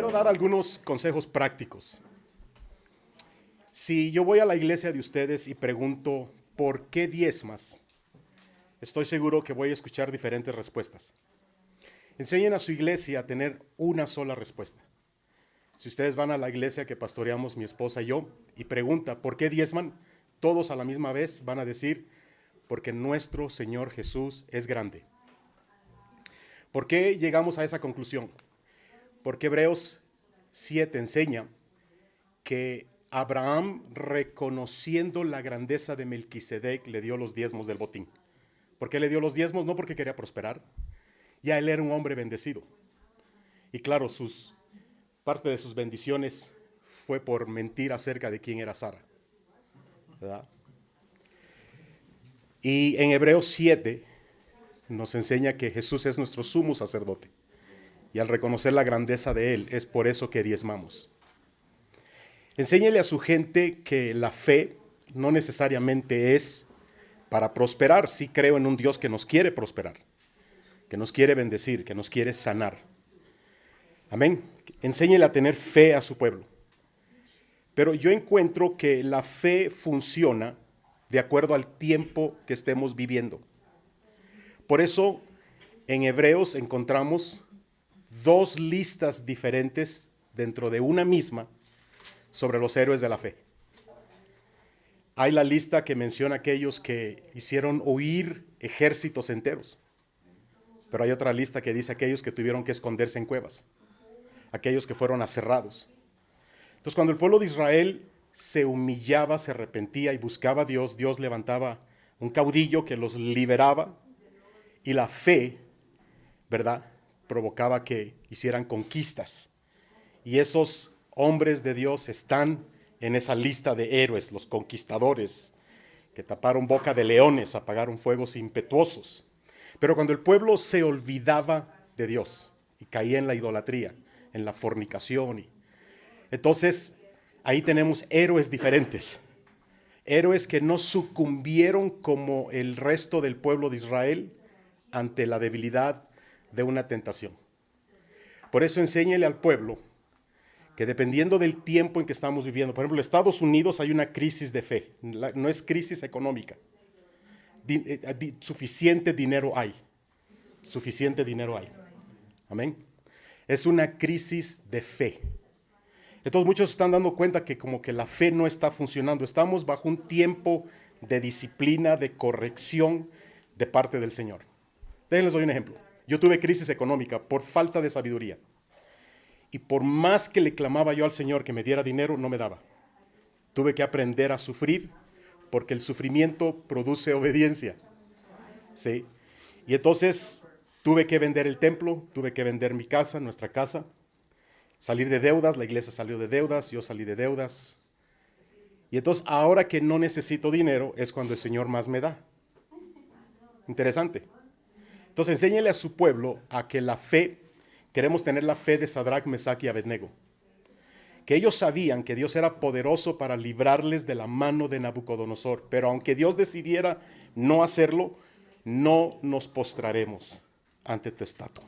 Quiero dar algunos consejos prácticos. Si yo voy a la iglesia de ustedes y pregunto, ¿por qué diezmas? Estoy seguro que voy a escuchar diferentes respuestas. Enseñen a su iglesia a tener una sola respuesta. Si ustedes van a la iglesia que pastoreamos mi esposa y yo y pregunta, ¿por qué diezman? Todos a la misma vez van a decir, porque nuestro Señor Jesús es grande. ¿Por qué llegamos a esa conclusión? Porque Hebreos 7 enseña que Abraham, reconociendo la grandeza de Melquisedec, le dio los diezmos del botín. ¿Por qué le dio los diezmos? No porque quería prosperar. Ya él era un hombre bendecido. Y claro, parte de sus bendiciones fue por mentir acerca de quién era Sara, ¿verdad? Y en Hebreos 7 nos enseña que Jesús es nuestro sumo sacerdote. Y al reconocer la grandeza de Él, es por eso que diezmamos. Enséñele a su gente que la fe no necesariamente es para prosperar. Sí creo en un Dios que nos quiere prosperar, que nos quiere bendecir, que nos quiere sanar. Amén. Enséñele a tener fe a su pueblo. Pero yo encuentro que la fe funciona de acuerdo al tiempo que estemos viviendo. Por eso, en Hebreos encontramos dos listas diferentes dentro de una misma sobre los héroes de la fe. Hay la lista que menciona aquellos que hicieron huir ejércitos enteros. Pero hay otra lista que dice aquellos que tuvieron que esconderse en cuevas, aquellos que fueron aserrados. Entonces, cuando el pueblo de Israel se humillaba, se arrepentía y buscaba a Dios, Dios levantaba un caudillo que los liberaba, y la fe, ¿verdad?, provocaba que hicieran conquistas. Y esos hombres de Dios están en esa lista de héroes, los conquistadores, que taparon boca de leones, apagaron fuegos impetuosos. Pero cuando el pueblo se olvidaba de Dios y caía en la idolatría, en la fornicación, entonces ahí tenemos héroes diferentes. Héroes que no sucumbieron como el resto del pueblo de Israel ante la debilidad de una tentación. Por eso enséñele al pueblo que dependiendo del tiempo en que estamos viviendo, por ejemplo, en Estados Unidos hay una crisis de fe, no es crisis económica. Suficiente dinero hay. Suficiente dinero hay. Amén. Es una crisis de fe. Entonces muchos se están dando cuenta que como que la fe no está funcionando. Estamos bajo un tiempo de disciplina, de corrección de parte del Señor. Déjenles doy un ejemplo. Yo tuve crisis económica por falta de sabiduría. Y por más que le clamaba yo al Señor que me diera dinero, no me daba. Tuve que aprender a sufrir porque el sufrimiento produce obediencia. ¿Sí? Y entonces tuve que vender el templo, tuve que vender mi casa, nuestra casa, salir de deudas, la iglesia salió de deudas, yo salí de deudas. Y entonces ahora que no necesito dinero es cuando el Señor más me da. Interesante. Entonces enséñele a su pueblo a que la fe, queremos tener la fe de Sadrach, Mesach y Abednego. Que ellos sabían que Dios era poderoso para librarles de la mano de Nabucodonosor. Pero aunque Dios decidiera no hacerlo, no nos postraremos ante tu estatua.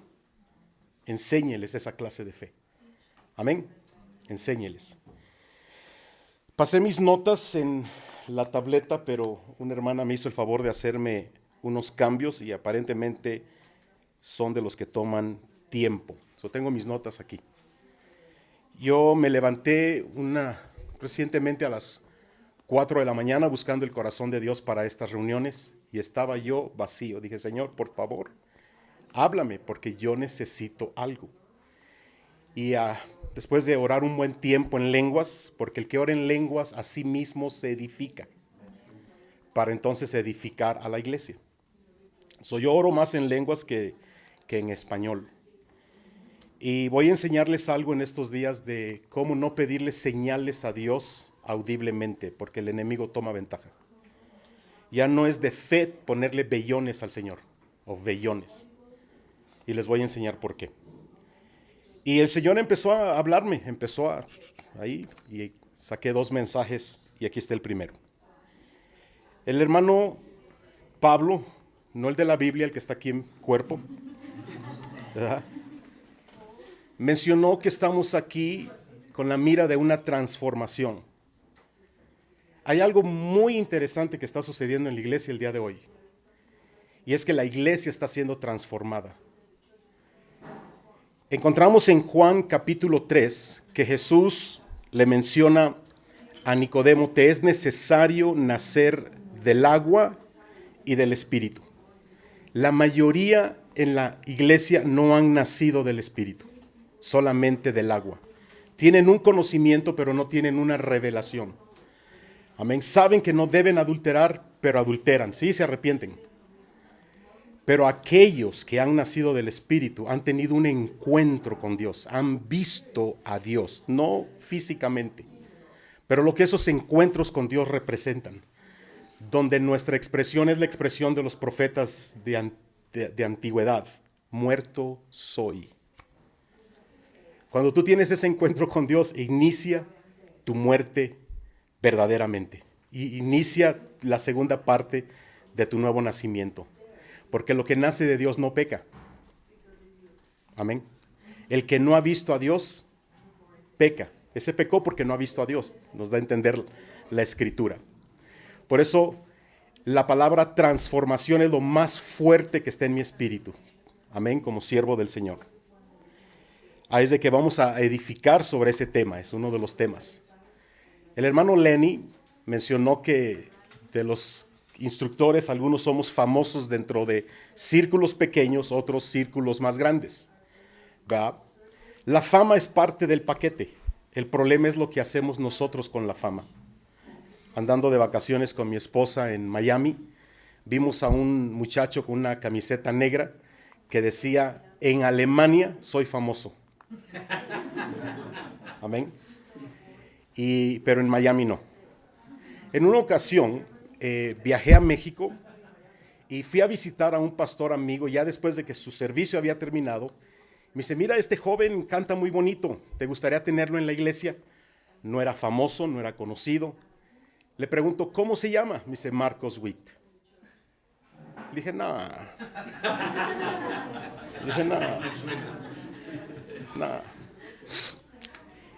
Enséñeles esa clase de fe. Amén. Enséñeles. Pasé mis notas en la tableta, pero una hermana me hizo el favor de hacerme unos cambios y aparentemente son de los que toman tiempo. Tengo mis notas aquí. Yo me levanté recientemente a las 4 de la mañana buscando el corazón de Dios para estas reuniones y estaba yo vacío. Dije, Señor, por favor, háblame porque yo necesito algo. Y después de orar un buen tiempo en lenguas, porque el que ora en lenguas a sí mismo se edifica, para entonces edificar a la iglesia. Yo oro más en lenguas que en español. Y voy a enseñarles algo en estos días de cómo no pedirle señales a Dios audiblemente, porque el enemigo toma ventaja. Ya no es de fe ponerle vellones al Señor, o vellones. Y les voy a enseñar por qué. Y el Señor empezó a hablarme, ahí, y saqué 2 mensajes, y aquí está el primero. El hermano Pablo, no el de la Biblia, el que está aquí en cuerpo, ¿verdad?, mencionó que estamos aquí con la mira de una transformación. Hay algo muy interesante que está sucediendo en la iglesia el día de hoy. Y es que la iglesia está siendo transformada. Encontramos en Juan capítulo 3 que Jesús le menciona a Nicodemo: te es necesario nacer del agua y del Espíritu. La mayoría en la iglesia no han nacido del Espíritu, solamente del agua. Tienen un conocimiento, pero no tienen una revelación. Amén. Saben que no deben adulterar, pero adulteran. Sí, se arrepienten. Pero aquellos que han nacido del Espíritu han tenido un encuentro con Dios, han visto a Dios, no físicamente, pero lo que esos encuentros con Dios representan, donde nuestra expresión es la expresión de los profetas de antigüedad: muerto soy. Cuando tú tienes ese encuentro con Dios, inicia tu muerte verdaderamente, y inicia la segunda parte de tu nuevo nacimiento. Porque lo que nace de Dios no peca. Amén. El que no ha visto a Dios, peca. Ese pecó porque no ha visto a Dios. Nos da a entender la Escritura. Por eso, la palabra transformación es lo más fuerte que está en mi espíritu. Amén, como siervo del Señor. Ahí es de que vamos a edificar sobre ese tema. Es uno de los temas. El hermano Lenny mencionó que de los instructores, algunos somos famosos dentro de círculos pequeños, otros círculos más grandes. ¿Verdad? La fama es parte del paquete. El problema es lo que hacemos nosotros con la fama. Andando de vacaciones con mi esposa en Miami, vimos a un muchacho con una camiseta negra que decía: en Alemania soy famoso. Amén. Pero en Miami no. En una ocasión, viajé a México y fui a visitar a un pastor amigo ya después de que su servicio había terminado. Me dice: mira, este joven canta muy bonito, ¿te gustaría tenerlo en la iglesia? No era famoso, no era conocido. Le pregunto: ¿cómo se llama? Me dice: Marcos Witt. Le dije: no.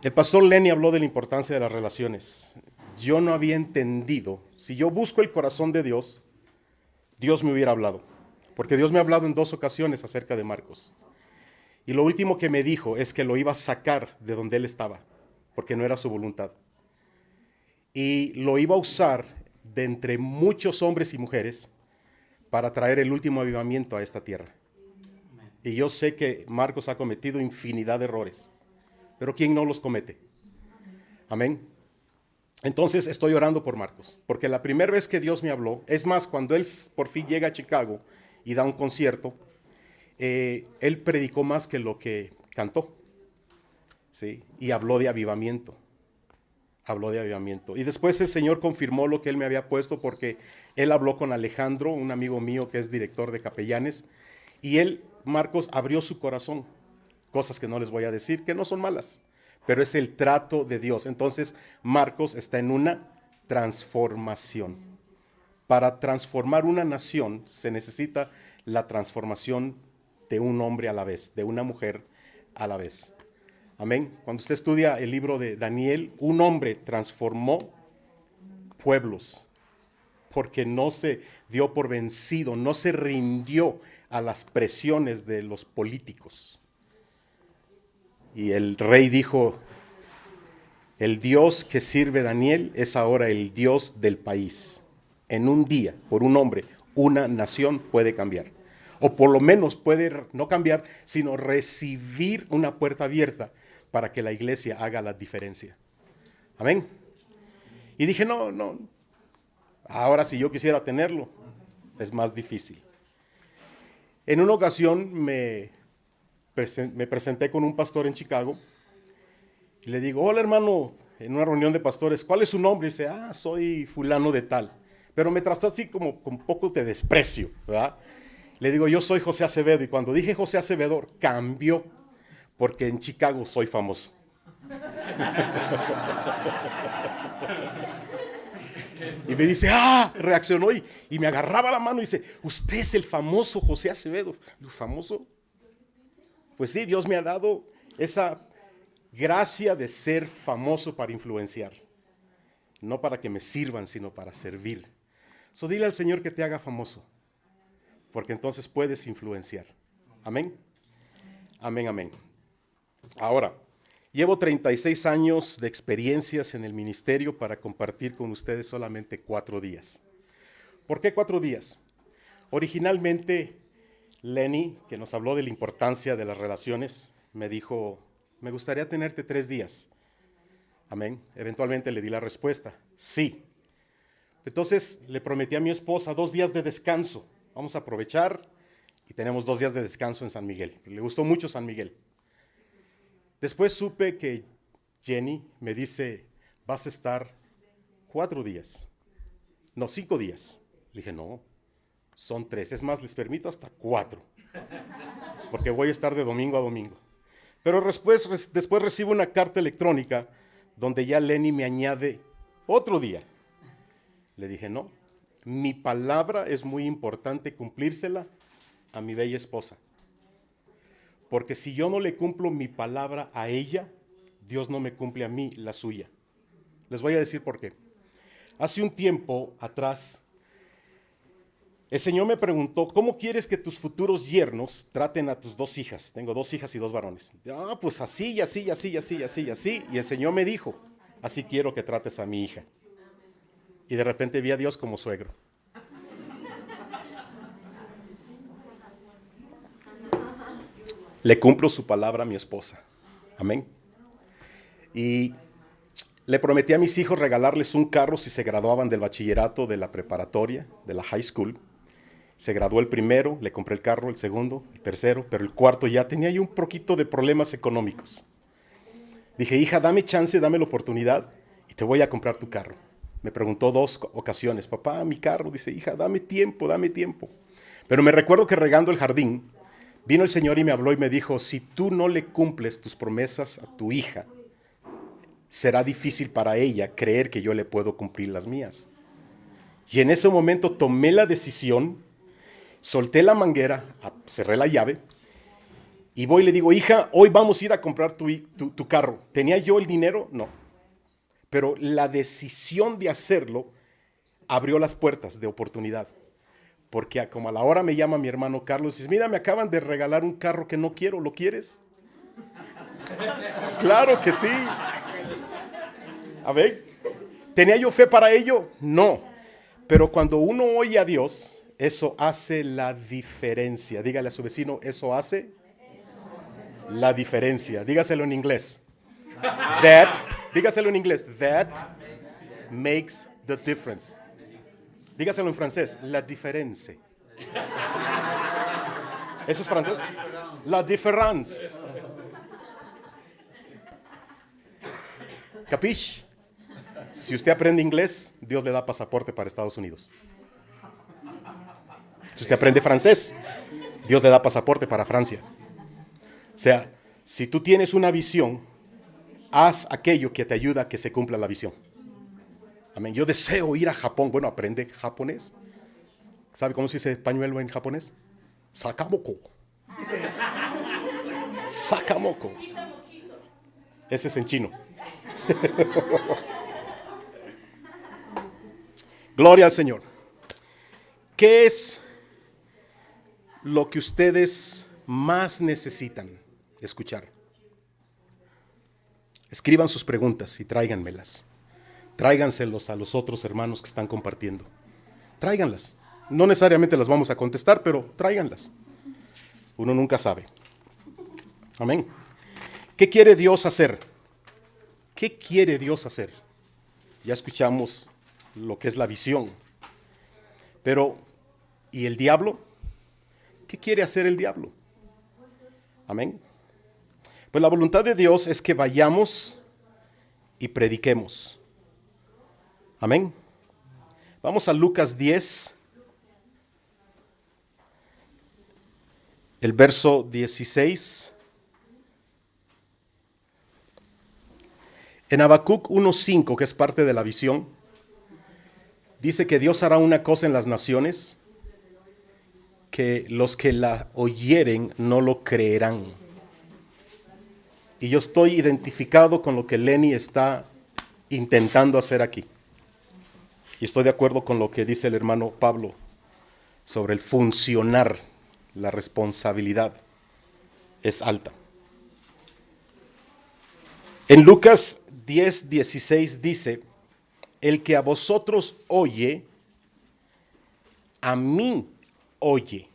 El pastor Lenny habló de la importancia de las relaciones. Yo no había entendido. Si yo busco el corazón de Dios, Dios me hubiera hablado. Porque Dios me ha hablado en 2 ocasiones acerca de Marcos. Y lo último que me dijo es que lo iba a sacar de donde él estaba, porque no era su voluntad. Y lo iba a usar de entre muchos hombres y mujeres para traer el último avivamiento a esta tierra. Y yo sé que Marcos ha cometido infinidad de errores, pero ¿quién no los comete? Amén. Entonces estoy orando por Marcos, porque la primera vez que Dios me habló, es más, cuando él por fin llega a Chicago y da un concierto, él predicó más que lo que cantó, ¿sí? Y habló de avivamiento. Y después el Señor confirmó lo que él me había puesto, porque él habló con Alejandro, un amigo mío que es director de capellanes, y Marcos, abrió su corazón. Cosas que no les voy a decir, que no son malas, pero es el trato de Dios. Entonces, Marcos está en una transformación. Para transformar una nación se necesita la transformación de un hombre a la vez, de una mujer a la vez. Amén. Cuando usted estudia el libro de Daniel, un hombre transformó pueblos porque no se dio por vencido, no se rindió a las presiones de los políticos. Y el rey dijo: el Dios que sirve Daniel es ahora el Dios del país. En un día, por un hombre, una nación puede cambiar. O por lo menos puede no cambiar, sino recibir una puerta abierta para que la iglesia haga la diferencia. Amén. Y dije: no. Ahora si yo quisiera tenerlo, es más difícil. En una ocasión me presenté con un pastor en Chicago y le digo: hola hermano, en una reunión de pastores, ¿cuál es su nombre? Y dice: soy fulano de tal. Pero me trató así como con poco de desprecio, ¿verdad? Le digo: yo soy José Acevedo. Y cuando dije José Acevedo, cambió, porque en Chicago soy famoso. Y me dice: reaccionó y me agarraba la mano y dice: usted es el famoso José Acevedo. ¿Famoso? Pues sí, Dios me ha dado Esa gracia de ser famoso para influenciar. No para que me sirvan, sino para servir. So dile al Señor que te haga famoso, porque entonces puedes influenciar. Amén. Amén, amén. Ahora, llevo 36 años de experiencias en el ministerio para compartir con ustedes solamente 4 días. ¿Por qué 4 días? Originalmente, Lenny, que nos habló de la importancia de las relaciones, me dijo, me gustaría tenerte 3 días. Amén. Eventualmente le di la respuesta, sí. Entonces le prometí a mi esposa 2 días de descanso. Vamos a aprovechar y tenemos 2 días de descanso en San Miguel. Le gustó mucho San Miguel. Después supe que Jenny me dice, vas a estar 4 días. No, 5 días. Le dije, no, son 3. Es más, les permito hasta 4. Porque voy a estar de domingo a domingo. Pero después recibo una carta electrónica donde ya Lenny me añade otro día. Le dije, no, mi palabra es muy importante cumplírsela a mi bella esposa. Porque si yo no le cumplo mi palabra a ella, Dios no me cumple a mí la suya. Les voy a decir por qué. Hace un tiempo atrás, el Señor me preguntó, ¿cómo quieres que tus futuros yernos traten a tus 2 hijas? Tengo 2 hijas y 2 varones. Pues así, y así, y así, y así, y así, y así. Y el Señor me dijo, así quiero que trates a mi hija. Y de repente vi a Dios como suegro. Le cumplo su palabra a mi esposa. Amén. Y le prometí a mis hijos regalarles un carro si se graduaban del bachillerato, de la preparatoria, de la high school. Se graduó el primero, le compré el carro, el segundo, el tercero, pero el cuarto ya tenía yo un poquito de problemas económicos. Dije, hija, dame chance, dame la oportunidad y te voy a comprar tu carro. Me preguntó 2 ocasiones, papá, mi carro. Dice, hija, dame tiempo, dame tiempo. Pero me recuerdo que regando el jardín, vino el Señor y me habló y me dijo, si tú no le cumples tus promesas a tu hija, será difícil para ella creer que yo le puedo cumplir las mías. Y en ese momento tomé la decisión, solté la manguera, cerré la llave, y voy y le digo, hija, hoy vamos a ir a comprar tu carro. ¿Tenía yo el dinero? No. Pero la decisión de hacerlo abrió las puertas de oportunidad. Porque como a la hora me llama mi hermano Carlos y dice, mira, me acaban de regalar un carro que no quiero, ¿lo quieres? Claro que sí. A ver, ¿tenía yo fe para ello? No. Pero cuando uno oye a Dios, eso hace la diferencia. Dígale a su vecino, eso hace la diferencia. Dígaselo en inglés. Dígaselo en inglés. That makes the difference. Dígaselo en francés. La différence. ¿Eso es francés? La différence. ¿Capiche? Si usted aprende inglés, Dios le da pasaporte para Estados Unidos. Si usted aprende francés, Dios le da pasaporte para Francia. O sea, si tú tienes una visión, haz aquello que te ayuda a que se cumpla la visión. Amén. Yo deseo ir a Japón. Bueno, aprende japonés. ¿Sabe cómo se dice pañuelo en japonés? Sakamoko. Sakamoko. Ese es en chino. Gloria al Señor. ¿Qué es lo que ustedes más necesitan escuchar? Escriban sus preguntas y tráiganmelas. Tráiganselos a los otros hermanos que están compartiendo. Tráiganlas. No necesariamente las vamos a contestar, pero tráiganlas. Uno nunca sabe. Amén. ¿Qué quiere Dios hacer? ¿Qué quiere Dios hacer? Ya escuchamos lo que es la visión. Pero, ¿y el diablo? ¿Qué quiere hacer el diablo? Amén. Pues la voluntad de Dios es que vayamos y prediquemos. Amén. Vamos a Lucas 10, el verso 16. En Habacuc 1:5, que es parte de la visión, dice que Dios hará una cosa en las naciones, que los que la oyeren no lo creerán. Y yo estoy identificado con lo que Lenny está intentando hacer aquí. Y estoy de acuerdo con lo que dice el hermano Pablo sobre el funcionar. La responsabilidad es alta. En Lucas 10:16 dice, el que a vosotros oye, a mí oye.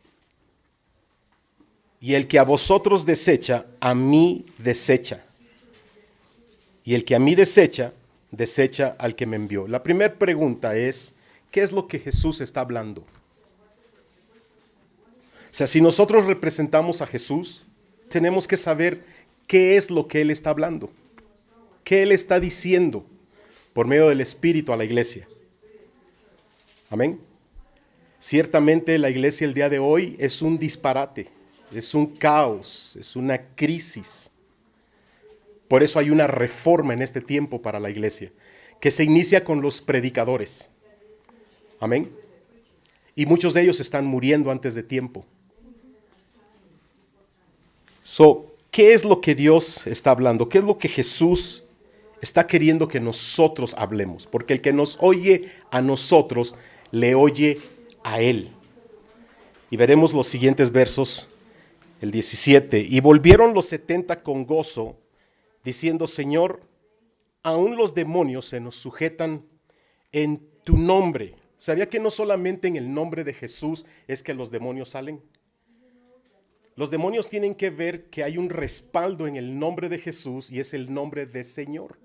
Y el que a vosotros desecha, a mí desecha. Y el que a mí desecha, desecha al que me envió. La primera pregunta es, ¿qué es lo que Jesús está hablando? O sea, si nosotros representamos a Jesús, tenemos que saber qué es lo que Él está hablando. ¿Qué Él está diciendo por medio del Espíritu a la iglesia? Amén. Ciertamente la iglesia el día de hoy es un disparate, es un caos, es una crisis. Por eso hay una reforma en este tiempo para la iglesia, que se inicia con los predicadores. Amén. Y muchos de ellos están muriendo antes de tiempo. ¿Qué es lo que Dios está hablando? ¿Qué es lo que Jesús está queriendo que nosotros hablemos? Porque el que nos oye a nosotros, le oye a Él. Y veremos los siguientes versos, el 17. Y volvieron los 70 con gozo, diciendo, Señor, aún los demonios se nos sujetan en tu nombre. ¿Sabía que no solamente en el nombre de Jesús es que los demonios salen? Los demonios tienen que ver que hay un respaldo en el nombre de Jesús y es el nombre de Señor.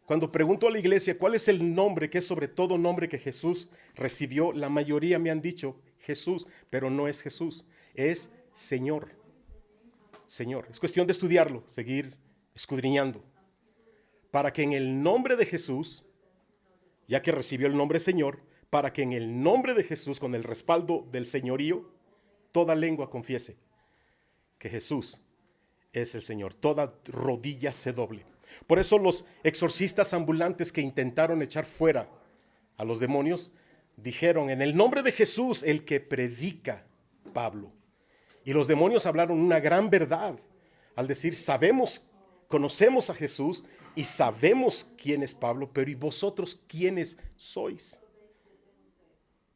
Cuando pregunto a la iglesia cuál es el nombre que es sobre todo nombre que Jesús recibió, la mayoría me han dicho Jesús, pero no es Jesús, es Señor. Señor, es cuestión de estudiarlo, seguir escudriñando, para que en el nombre de Jesús, ya que recibió el nombre Señor, para que en el nombre de Jesús, con el respaldo del señorío, toda lengua confiese que Jesús es el Señor, toda rodilla se doble. Por eso los exorcistas ambulantes que intentaron echar fuera a los demonios, dijeron, en el nombre de Jesús, el que predica Pablo. Y los demonios hablaron una gran verdad al decir, conocemos a Jesús y sabemos quién es Pablo, pero ¿y vosotros quiénes sois?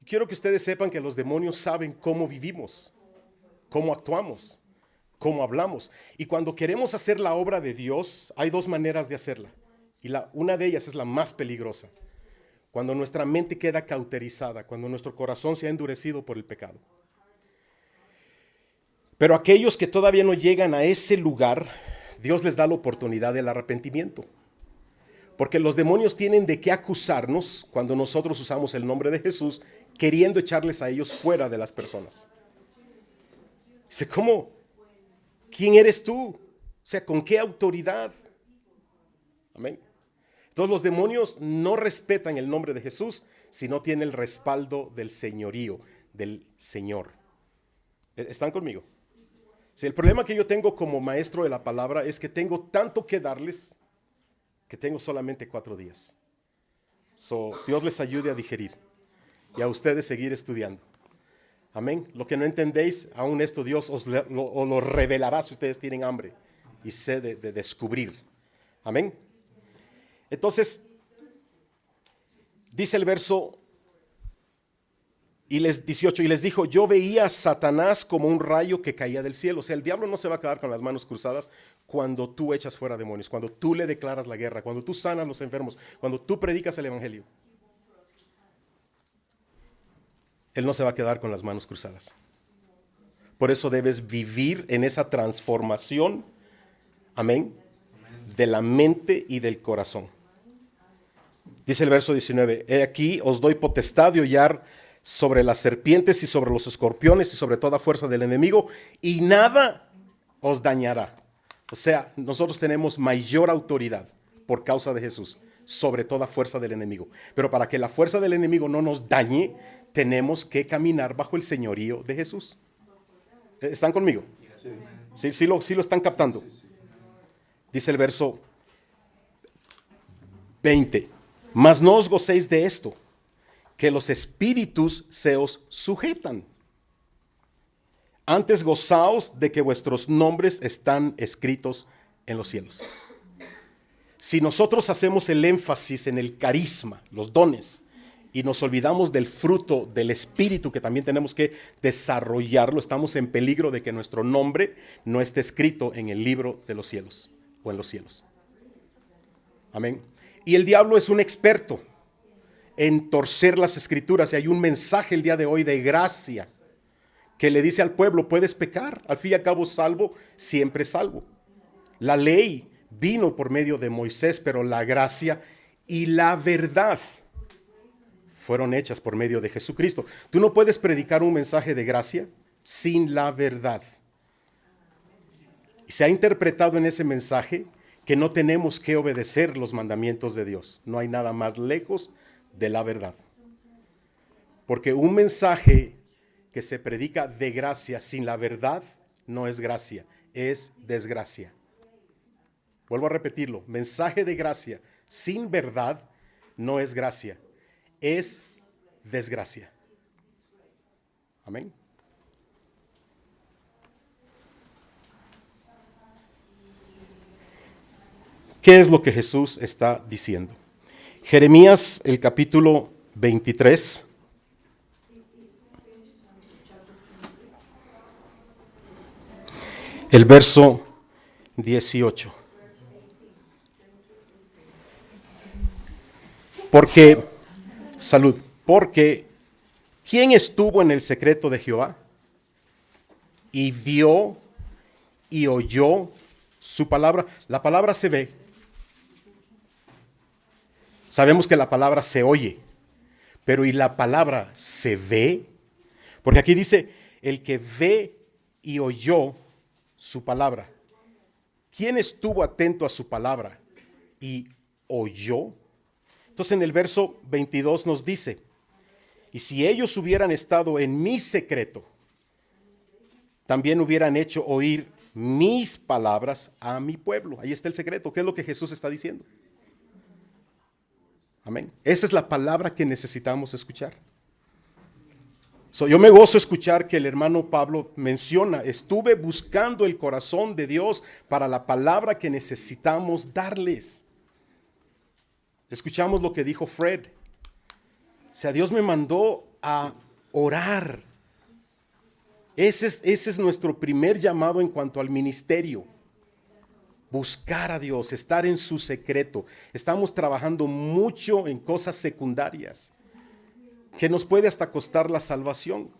Quiero que ustedes sepan que los demonios saben cómo vivimos, cómo actuamos, cómo hablamos. Y cuando queremos hacer la obra de Dios, hay dos maneras de hacerla. Y una de ellas es la más peligrosa. Cuando nuestra mente queda cauterizada, cuando nuestro corazón se ha endurecido por el pecado. Pero aquellos que todavía no llegan a ese lugar, Dios les da la oportunidad del arrepentimiento. Porque los demonios tienen de qué acusarnos cuando nosotros usamos el nombre de Jesús, queriendo echarles a ellos fuera de las personas. Dice, ¿cómo? ¿Quién eres tú? O sea, ¿con qué autoridad? Amén. Entonces los demonios no respetan el nombre de Jesús si no tiene el respaldo del señorío, del Señor. ¿Están conmigo? Sí, el problema que yo tengo como maestro de la palabra es que tengo tanto que darles que tengo solamente 4 días. Dios les ayude a digerir y a ustedes seguir estudiando. Amén. Lo que no entendéis, aún esto Dios os lo revelará si ustedes tienen hambre y sed de descubrir. Amén. Entonces, dice el verso 18, y les dijo, yo veía a Satanás como un rayo que caía del cielo. O sea, el diablo no se va a quedar con las manos cruzadas cuando tú echas fuera demonios, cuando tú le declaras la guerra, cuando tú sanas a los enfermos, cuando tú predicas el evangelio. Él no se va a quedar con las manos cruzadas. Por eso debes vivir en esa transformación, amén, de la mente y del corazón. Dice el verso 19, he aquí os doy potestad de hollar sobre las serpientes y sobre los escorpiones y sobre toda fuerza del enemigo, y nada os dañará. O sea, nosotros tenemos mayor autoridad por causa de Jesús sobre toda fuerza del enemigo. Pero para que la fuerza del enemigo no nos dañe, tenemos que caminar bajo el señorío de Jesús. ¿Están conmigo? Sí lo están captando. Dice el verso 20, mas no os gocéis de esto, que los espíritus se os sujetan. Antes gozaos de que vuestros nombres están escritos en los cielos. Si nosotros hacemos el énfasis en el carisma, los dones, y nos olvidamos del fruto del Espíritu que también tenemos que desarrollarlo, estamos en peligro de que nuestro nombre no esté escrito en el libro de los cielos o en los cielos. Amén. Y el diablo es un experto en torcer las escrituras, y hay un mensaje el día de hoy de gracia que le dice al pueblo: puedes pecar, al fin y al cabo salvo, siempre salvo. La ley vino por medio de Moisés, pero la gracia y la verdad fueron hechas por medio de Jesucristo. Tú no puedes predicar un mensaje de gracia sin la verdad. Y se ha interpretado en ese mensaje que no tenemos que obedecer los mandamientos de Dios. No hay nada más lejos de la verdad. Porque un mensaje que se predica de gracia sin la verdad no es gracia, es desgracia. Vuelvo a repetirlo: mensaje de gracia sin verdad no es gracia, es desgracia. Amén. ¿Qué es lo que Jesús está diciendo? Jeremías, el capítulo 23. El verso 18. Porque ¿quién estuvo en el secreto de Jehová y vio y oyó su palabra? La palabra se ve. Sabemos que la palabra se oye, pero ¿y la palabra se ve? Porque aquí dice: el que ve y oyó su palabra. ¿Quién estuvo atento a su palabra y oyó? Entonces en el verso 22 nos dice: y si ellos hubieran estado en mi secreto, también hubieran hecho oír mis palabras a mi pueblo. Ahí está el secreto. ¿Qué es lo que Jesús está diciendo? Amén. Esa es la palabra que necesitamos escuchar. Yo me gozo escuchar que el hermano Pablo menciona: estuve buscando el corazón de Dios para la palabra que necesitamos darles. Escuchamos lo que dijo Fred. O sea, Dios me mandó a orar. Ese es nuestro primer llamado en cuanto al ministerio. Buscar a Dios, estar en su secreto. Estamos trabajando mucho en cosas secundarias que nos puede hasta costar la salvación.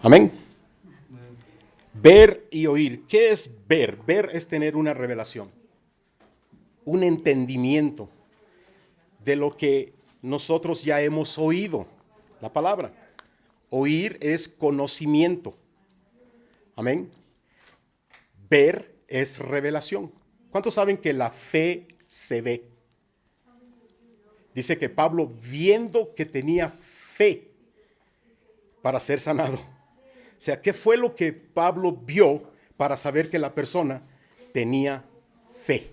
Amén. Ver y oír. ¿Qué es ver? Ver es tener una revelación, un entendimiento de lo que nosotros ya hemos oído, la palabra. Oír es conocimiento. Amén. Ver es revelación. ¿Cuántos saben que la fe se ve? Dice que Pablo, viendo que tenía fe para ser sanado. O sea, ¿qué fue lo que Pablo vio para saber que la persona tenía fe?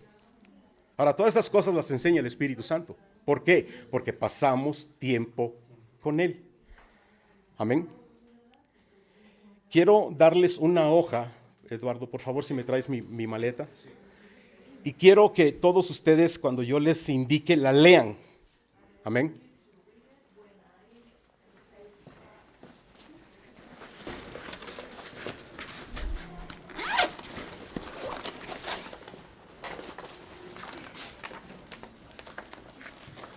Ahora, todas estas cosas las enseña el Espíritu Santo. ¿Por qué? Porque pasamos tiempo con Él. Amén. Quiero darles una hoja. Eduardo, por favor, si me traes mi maleta. Y quiero que todos ustedes, cuando yo les indique, la lean. Amén.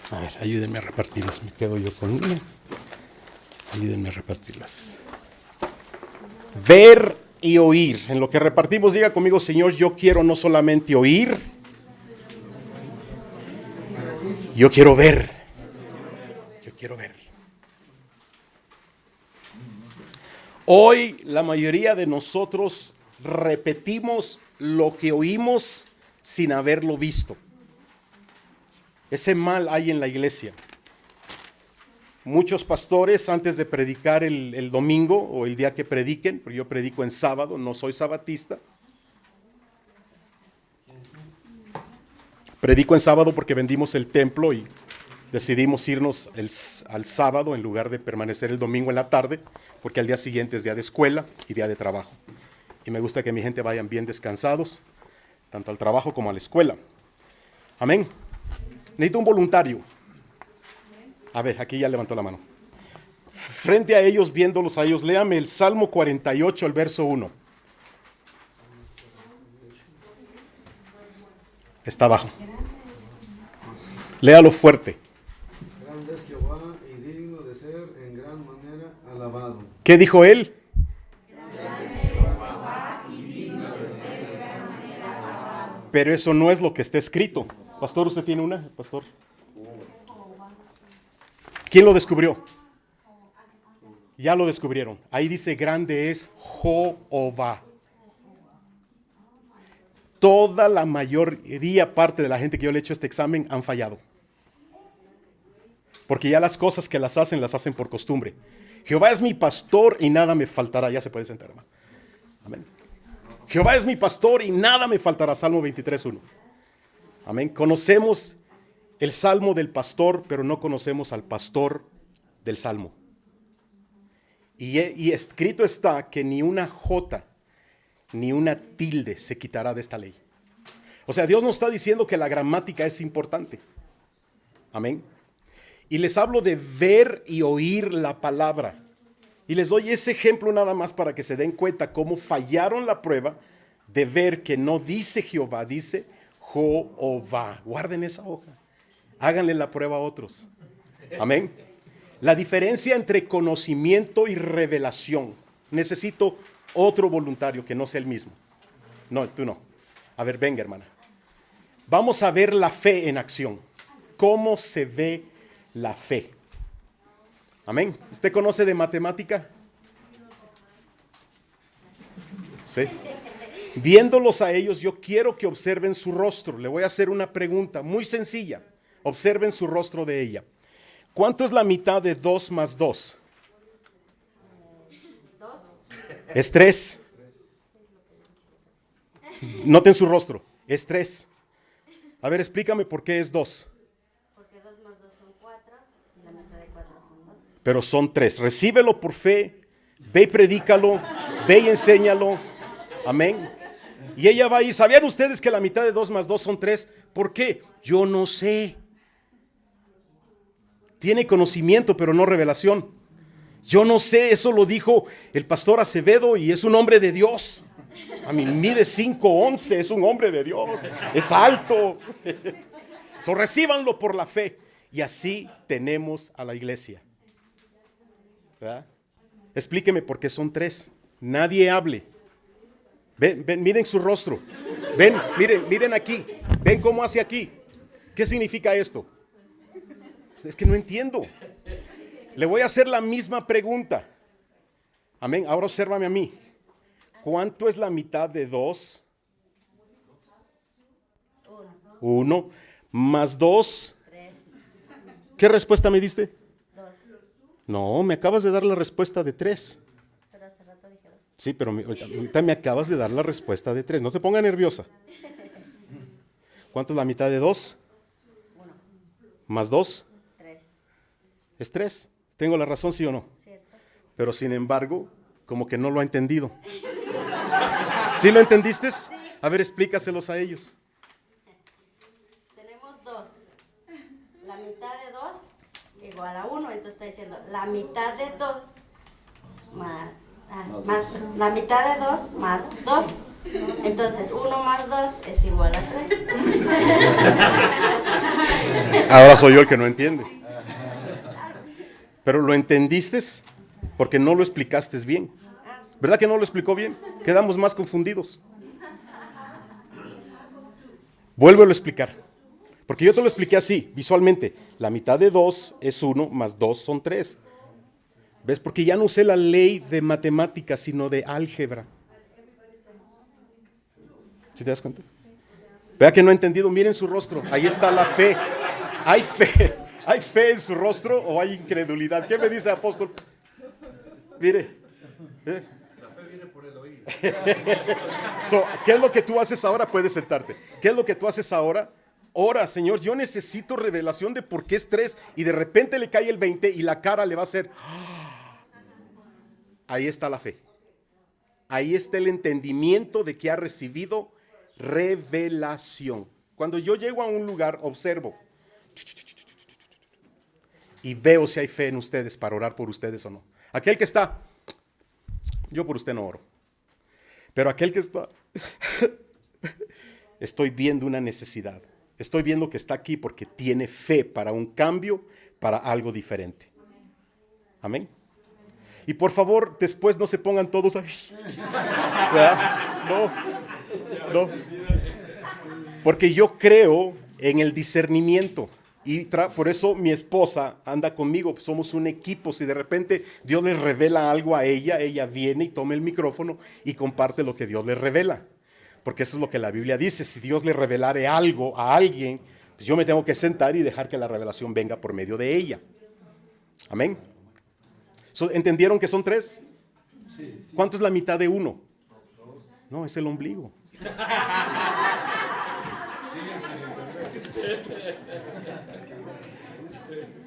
A ver, ayúdenme a repartirlas. Me quedo yo con una. Ayúdenme a repartirlas. Ver y oír. En lo que repartimos, diga conmigo: Señor, yo quiero no solamente oír, yo quiero ver. Yo quiero ver. Hoy la mayoría de nosotros repetimos lo que oímos sin haberlo visto. Ese mal hay en la iglesia. Muchos pastores, antes de predicar el domingo o el día que prediquen, porque yo predico en sábado, no soy sabatista. Predico en sábado porque vendimos el templo y Decidimos irnos al sábado en lugar de permanecer el domingo en la tarde, porque al día siguiente es día de escuela y día de trabajo. Y me gusta que mi gente vayan bien descansados, tanto al trabajo como a la escuela. Amén. Necesito un voluntario. A ver, aquí ya levantó la mano. Frente a ellos, viéndolos a ellos, léame el Salmo 48, el verso 1. Está abajo. Léalo fuerte. Grande es Jehová y digno de ser en gran manera alabado. ¿Qué dijo él? Pero eso no es lo que está escrito. Pastor, ¿usted tiene una? Pastor. ¿Quién lo descubrió? Ya lo descubrieron. Ahí dice grande es Jehová. Toda la mayoría parte de la gente que yo le he hecho este examen han fallado. Porque ya las cosas que las hacen por costumbre. Jehová es mi pastor y nada me faltará. Ya se puede sentar, hermano. Amén. Jehová es mi pastor y nada me faltará. Salmo 23:1. Amén. Conocemos el salmo del pastor, pero no conocemos al pastor del salmo. Y escrito está que ni una jota ni una tilde se quitará de esta ley. O sea, Dios nos está diciendo que la gramática es importante. Amén. Y les hablo de ver y oír la palabra. Y les doy ese ejemplo nada más para que se den cuenta cómo fallaron la prueba de ver que no dice Jehová, dice Jehová. Guarden esa hoja. Háganle la prueba a otros. Amén. La diferencia entre conocimiento y revelación. Necesito otro voluntario que no sea el mismo. No, tú no. A ver, venga, hermana. Vamos a ver la fe en acción. ¿Cómo se ve la fe? Amén. ¿Usted conoce de matemática? Sí. Viéndolos a ellos, yo quiero que observen su rostro. Le voy a hacer una pregunta muy sencilla. Observen su rostro de ella. ¿Cuánto es la mitad de 2 más 2? Es 3. Noten su rostro. Es 3. A ver, explícame por qué es 2. Porque 2 más 2 son 4 y la mitad de 4 son 2. Pero son 3. Recíbelo por fe. Ve y predícalo. Ve y enséñalo. Amén. Y ella va a ir. ¿Sabían ustedes que la mitad de 2 más 2 son 3? ¿Por qué? Yo no sé. Tiene conocimiento, pero no revelación. Yo no sé, eso lo dijo el pastor Acevedo y es un hombre de Dios. A mí mide 5'11", es un hombre de Dios, es alto. So, recíbanlo por la fe. Y así tenemos a la iglesia. ¿Verdad? Explíqueme por qué son 3. Nadie hable. Ven, miren su rostro. Ven, miren aquí. Ven cómo hace aquí. ¿Qué significa esto? Es que no entiendo. Le voy a hacer la misma pregunta. Amén. Ahora obsérvame a mí. ¿Cuánto es la mitad de 2? 1 más 2. 3. ¿Qué respuesta me diste? 2. No, me acabas de dar la respuesta de 3. Pero hace rato dije 2. Sí, pero ahorita me acabas de dar la respuesta de 3. No se ponga nerviosa. ¿Cuánto es la mitad de 2? 1. Más 2. 3. Es 3. ¿Tengo la razón, sí o no? ¿Cierto? Pero sin embargo, como que no lo ha entendido. ¿Sí lo entendiste? A ver, explícaselos a ellos. Tenemos 2. La mitad de 2 igual a 1. Entonces está diciendo la mitad de 2 más la mitad de 2 más 2. Entonces 1 más 2 es igual a 3. Ahora soy yo el que no entiende. Pero lo entendiste porque no lo explicaste bien. ¿Verdad que no lo explicó bien? Quedamos más confundidos. Vuélvelo a explicar. Porque yo te lo expliqué así, visualmente. La mitad de 2 es 1 más 2 son 3. ¿Ves? Porque ya no usé la ley de matemáticas, sino de álgebra. ¿Sí te das cuenta? Vea que no he entendido. Miren su rostro. Ahí está la fe. Hay fe. ¿Hay fe en su rostro o hay incredulidad? ¿Qué me dice apóstol? Mire. La fe viene por el oír. So, ¿qué es lo que tú haces ahora? Puedes sentarte. ¿Qué es lo que tú haces ahora? ora, Señor, yo necesito revelación de por qué es 3, y de repente le cae el 20 y la cara le va a hacer. Ahí está la fe. Ahí está el entendimiento de que ha recibido revelación. Cuando yo llego a un lugar, observo y veo si hay fe en ustedes para orar por ustedes o no. Aquel que está, yo por usted no oro, pero aquel que está, estoy viendo una necesidad. Estoy viendo que está aquí porque tiene fe para un cambio, para algo diferente. Amén. Y por favor, después no se pongan todos ahí. No. Porque yo creo en el discernimiento. Y por eso mi esposa anda conmigo. Somos un equipo. Si de repente Dios le revela algo a ella, ella viene y toma el micrófono y comparte lo que Dios le revela. Porque eso es lo que la Biblia dice. Si Dios le revelare algo a alguien, pues yo me tengo que sentar y dejar que la revelación venga por medio de ella. Amén. ¿Entendieron que son 3? Sí. ¿Cuánto es la mitad de 1? No, es el ombligo.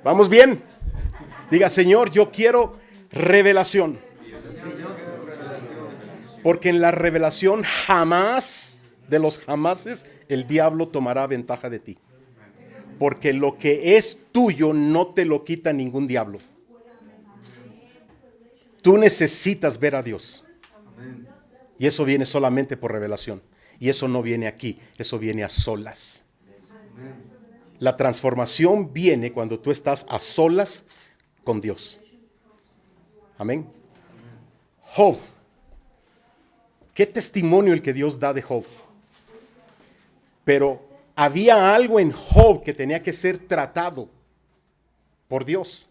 ¿Vamos bien? Diga, Señor, yo quiero revelación. Porque en la revelación jamás, de los jamases, el diablo tomará ventaja de ti. Porque lo que es tuyo no te lo quita ningún diablo. Tú necesitas ver a Dios. Y eso viene solamente por revelación. Y eso no viene aquí, eso viene a solas. La transformación viene cuando tú estás a solas con Dios. Amén. Job. Qué testimonio el que Dios da de Job. Pero había algo en Job que tenía que ser tratado por Dios.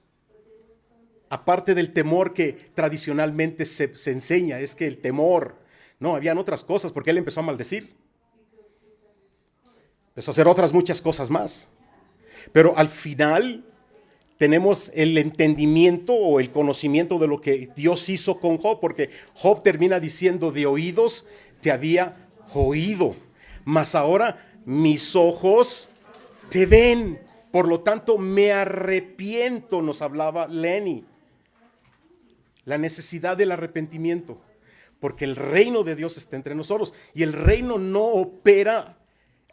Aparte del temor que tradicionalmente se enseña, es que el temor, no, habían otras cosas, porque él empezó a maldecir. Empezó a hacer otras muchas cosas más. Pero al final tenemos el entendimiento o el conocimiento de lo que Dios hizo con Job, porque Job termina diciendo, de oídos te había oído, mas ahora mis ojos te ven. Por lo tanto, me arrepiento, nos hablaba Lenny. La necesidad del arrepentimiento, porque el reino de Dios está entre nosotros y el reino no opera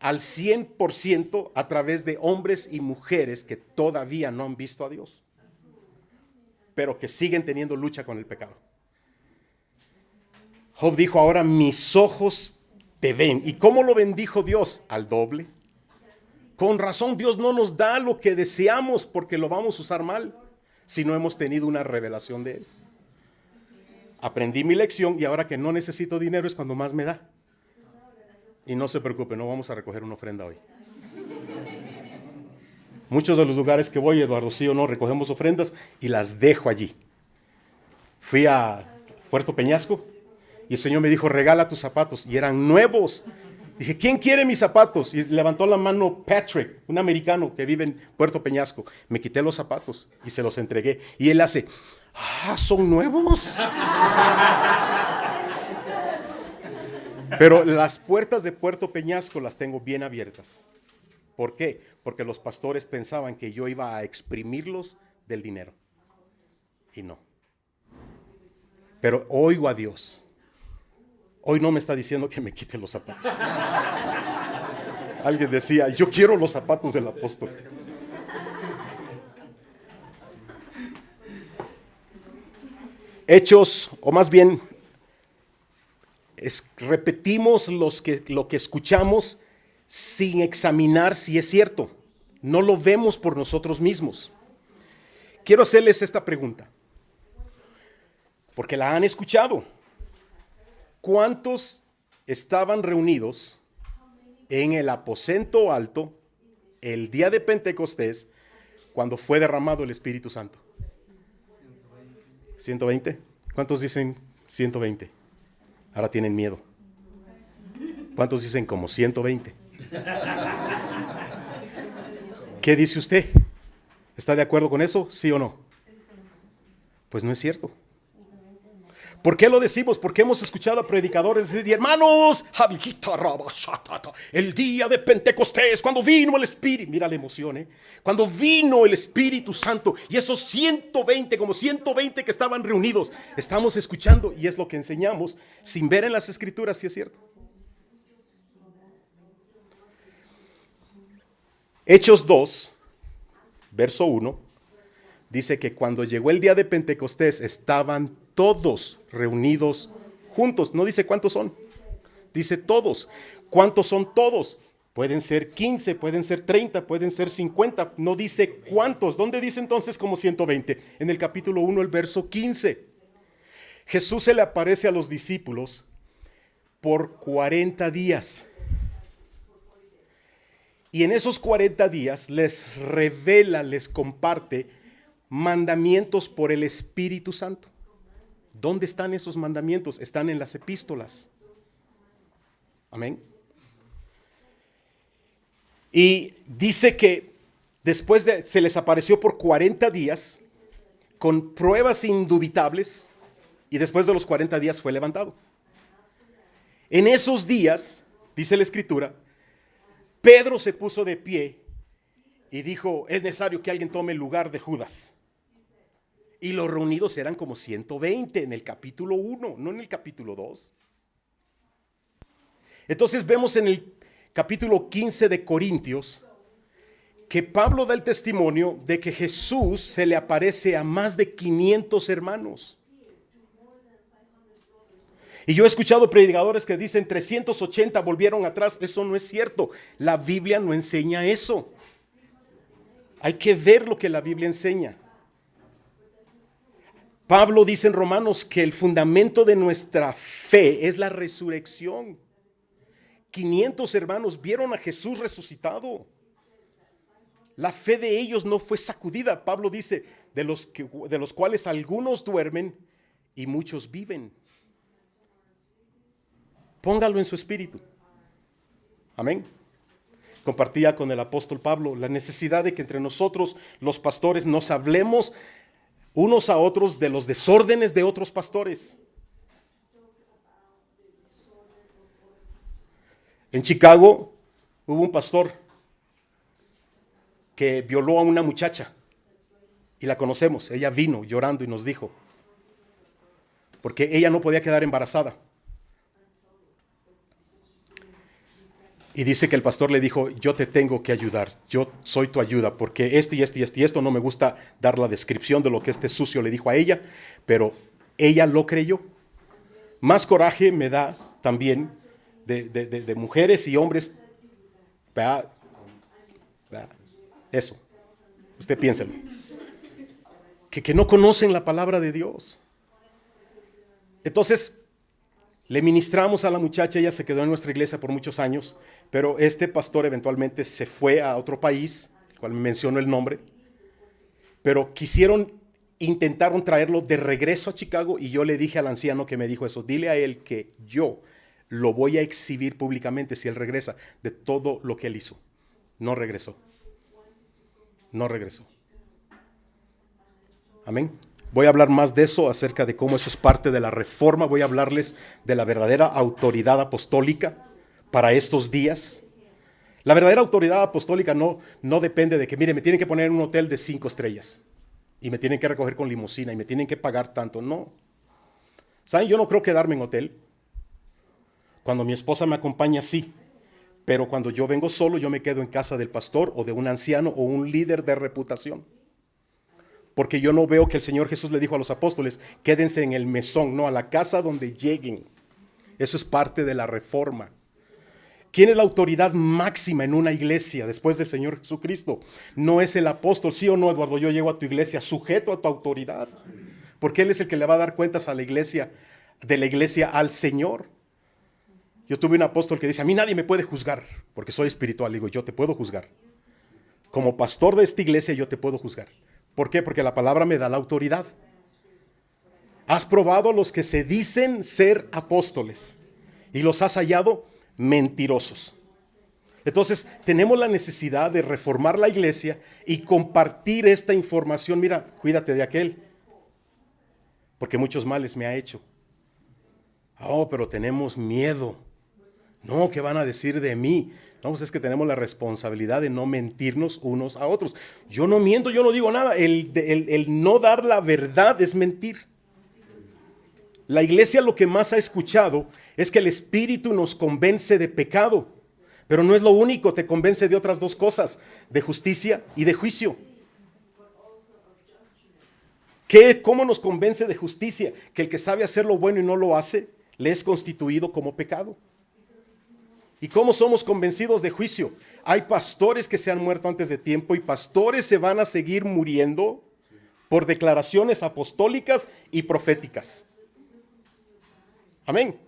al 100% a través de hombres y mujeres que todavía no han visto a Dios, pero que siguen teniendo lucha con el pecado. Job dijo, ahora mis ojos te ven. ¿Y cómo lo bendijo Dios? Al doble. Con razón Dios no nos da lo que deseamos porque lo vamos a usar mal si no hemos tenido una revelación de Él. Aprendí mi lección y ahora que no necesito dinero es cuando más me da. Y no se preocupe, no vamos a recoger una ofrenda hoy. Muchos de los lugares que voy, Eduardo, sí o no, recogemos ofrendas y las dejo allí. Fui a Puerto Peñasco y el Señor me dijo, regala tus zapatos. Y eran nuevos. Dije, ¿quién quiere mis zapatos? Y levantó la mano Patrick, un americano que vive en Puerto Peñasco. Me quité los zapatos y se los entregué. Y él hace, ¿son nuevos? Pero las puertas de Puerto Peñasco las tengo bien abiertas. ¿Por qué? Porque los pastores pensaban que yo iba a exprimirlos del dinero. Y no. Pero oigo a Dios. Hoy no me está diciendo que me quite los zapatos. Alguien decía, yo quiero los zapatos del apóstol. Hechos, o más bien, repetimos lo que escuchamos sin examinar si es cierto. No lo vemos por nosotros mismos. Quiero hacerles esta pregunta, porque la han escuchado. ¿Cuántos estaban reunidos en el aposento alto el día de Pentecostés cuando fue derramado el Espíritu Santo? 120. ¿Cuántos dicen 120? Ahora tienen miedo. ¿Cuántos dicen como 120? ¿Qué dice usted? ¿Está de acuerdo con eso? ¿Sí o no? Pues no es cierto. ¿Por qué lo decimos? Porque hemos escuchado a predicadores decir, hermanos, el día de Pentecostés, cuando vino el Espíritu, mira la emoción, cuando vino el Espíritu Santo y esos 120, como 120 que estaban reunidos, estamos escuchando y es lo que enseñamos sin ver en las Escrituras si es cierto. Hechos 2, verso 1, dice que cuando llegó el día de Pentecostés estaban todos reunidos juntos. No dice cuántos son, dice todos. ¿Cuántos son todos? Pueden ser 15, pueden ser 30, pueden ser 50. No dice cuántos. ¿Dónde dice entonces como 120? En el capítulo 1, el verso 15. Jesús se le aparece a los discípulos por 40 días. Y en esos 40 días les revela, les comparte mandamientos por el Espíritu Santo. ¿Dónde están esos mandamientos? Están en las epístolas. Amén. Y dice que se les apareció por 40 días con pruebas indubitables y después de los 40 días fue levantado. En esos días, dice la Escritura, Pedro se puso de pie y dijo, es necesario que alguien tome el lugar de Judas. Y los reunidos eran como 120 en el capítulo 1, no en el capítulo 2. Entonces vemos en el capítulo 15 de Corintios que Pablo da el testimonio de que Jesús se le aparece a más de 500 hermanos. Y yo he escuchado predicadores que dicen 380 volvieron atrás. Eso no es cierto. La Biblia no enseña eso. Hay que ver lo que la Biblia enseña. Pablo dice en Romanos que el fundamento de nuestra fe es la resurrección. 500 hermanos vieron a Jesús resucitado. La fe de ellos no fue sacudida. Pablo dice, de los cuales algunos duermen y muchos viven. Póngalo en su espíritu. Amén. Compartía con el apóstol Pablo la necesidad de que entre nosotros, los pastores, nos hablemos unos a otros de los desórdenes de otros pastores. En Chicago hubo un pastor que violó a una muchacha y la conocemos. Ella vino llorando y nos dijo, porque ella no podía quedar embarazada. Y dice que el pastor le dijo, yo te tengo que ayudar, yo soy tu ayuda, porque esto y esto y esto y esto, no me gusta dar la descripción de lo que este sucio le dijo a ella, pero ella lo creyó. Más coraje me da también de mujeres y hombres, eso, usted piénselo, que no conocen la palabra de Dios. Entonces, le ministramos a la muchacha, ella se quedó en nuestra iglesia por muchos años, pero este pastor eventualmente se fue a otro país, el cual me menciono el nombre, pero intentaron traerlo de regreso a Chicago y yo le dije al anciano que me dijo eso, dile a él que yo lo voy a exhibir públicamente si él regresa de todo lo que él hizo. No regresó. No regresó. Amén. Voy a hablar más de eso, acerca de cómo eso es parte de la reforma. Voy a hablarles de la verdadera autoridad apostólica para estos días. La verdadera autoridad apostólica no depende de que, mire, me tienen que poner en un hotel de 5 estrellas y me tienen que recoger con limusina y me tienen que pagar tanto. No. ¿Saben? Yo no creo quedarme en hotel. Cuando mi esposa me acompaña, sí. Pero cuando yo vengo solo, yo me quedo en casa del pastor o de un anciano o un líder de reputación. Porque yo no veo que el Señor Jesús le dijo a los apóstoles, quédense en el mesón, no, a la casa donde lleguen. Eso es parte de la reforma. ¿Quién es la autoridad máxima en una iglesia después del Señor Jesucristo? No es el apóstol, sí o no, Eduardo, yo llego a tu iglesia sujeto a tu autoridad. Porque Él es el que le va a dar cuentas a la iglesia, de la iglesia al Señor. Yo tuve un apóstol que dice, a mí nadie me puede juzgar, porque soy espiritual. Le digo, yo te puedo juzgar. Como pastor de esta iglesia yo te puedo juzgar. ¿Por qué? Porque la palabra me da la autoridad. Has probado a los que se dicen ser apóstoles y los has hallado mentirosos. Entonces, tenemos la necesidad de reformar la iglesia y compartir esta información. Mira, cuídate de aquel, porque muchos males me ha hecho. Oh, pero tenemos miedo. No, ¿qué van a decir de mí? No, pues es que tenemos la responsabilidad de no mentirnos unos a otros. Yo no miento, yo no digo nada. El no dar la verdad es mentir. La iglesia lo que más ha escuchado es que el Espíritu nos convence de pecado. Pero no es lo único, te convence de otras dos cosas, de justicia y de juicio. ¿Cómo nos convence de justicia? Que el que sabe hacer lo bueno y no lo hace, le es constituido como pecado. ¿Y cómo somos convencidos de juicio? Hay pastores que se han muerto antes de tiempo y pastores se van a seguir muriendo por declaraciones apostólicas y proféticas. Amén.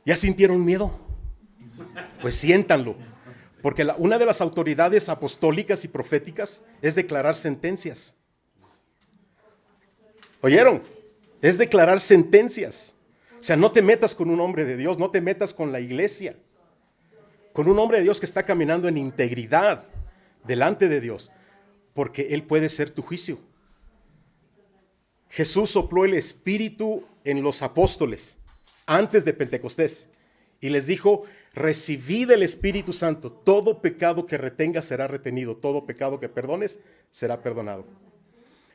¿Ya sintieron miedo? Pues siéntanlo. Porque una de las autoridades apostólicas y proféticas es declarar sentencias. ¿Oyeron? Es declarar sentencias. O sea, no te metas con un hombre de Dios, no te metas con la iglesia. Con un hombre de Dios que está caminando en integridad delante de Dios. Porque Él puede ser tu juicio. Jesús sopló el Espíritu en los apóstoles antes de Pentecostés. Y les dijo, recibid el Espíritu Santo. Todo pecado que retengas será retenido. Todo pecado que perdones será perdonado.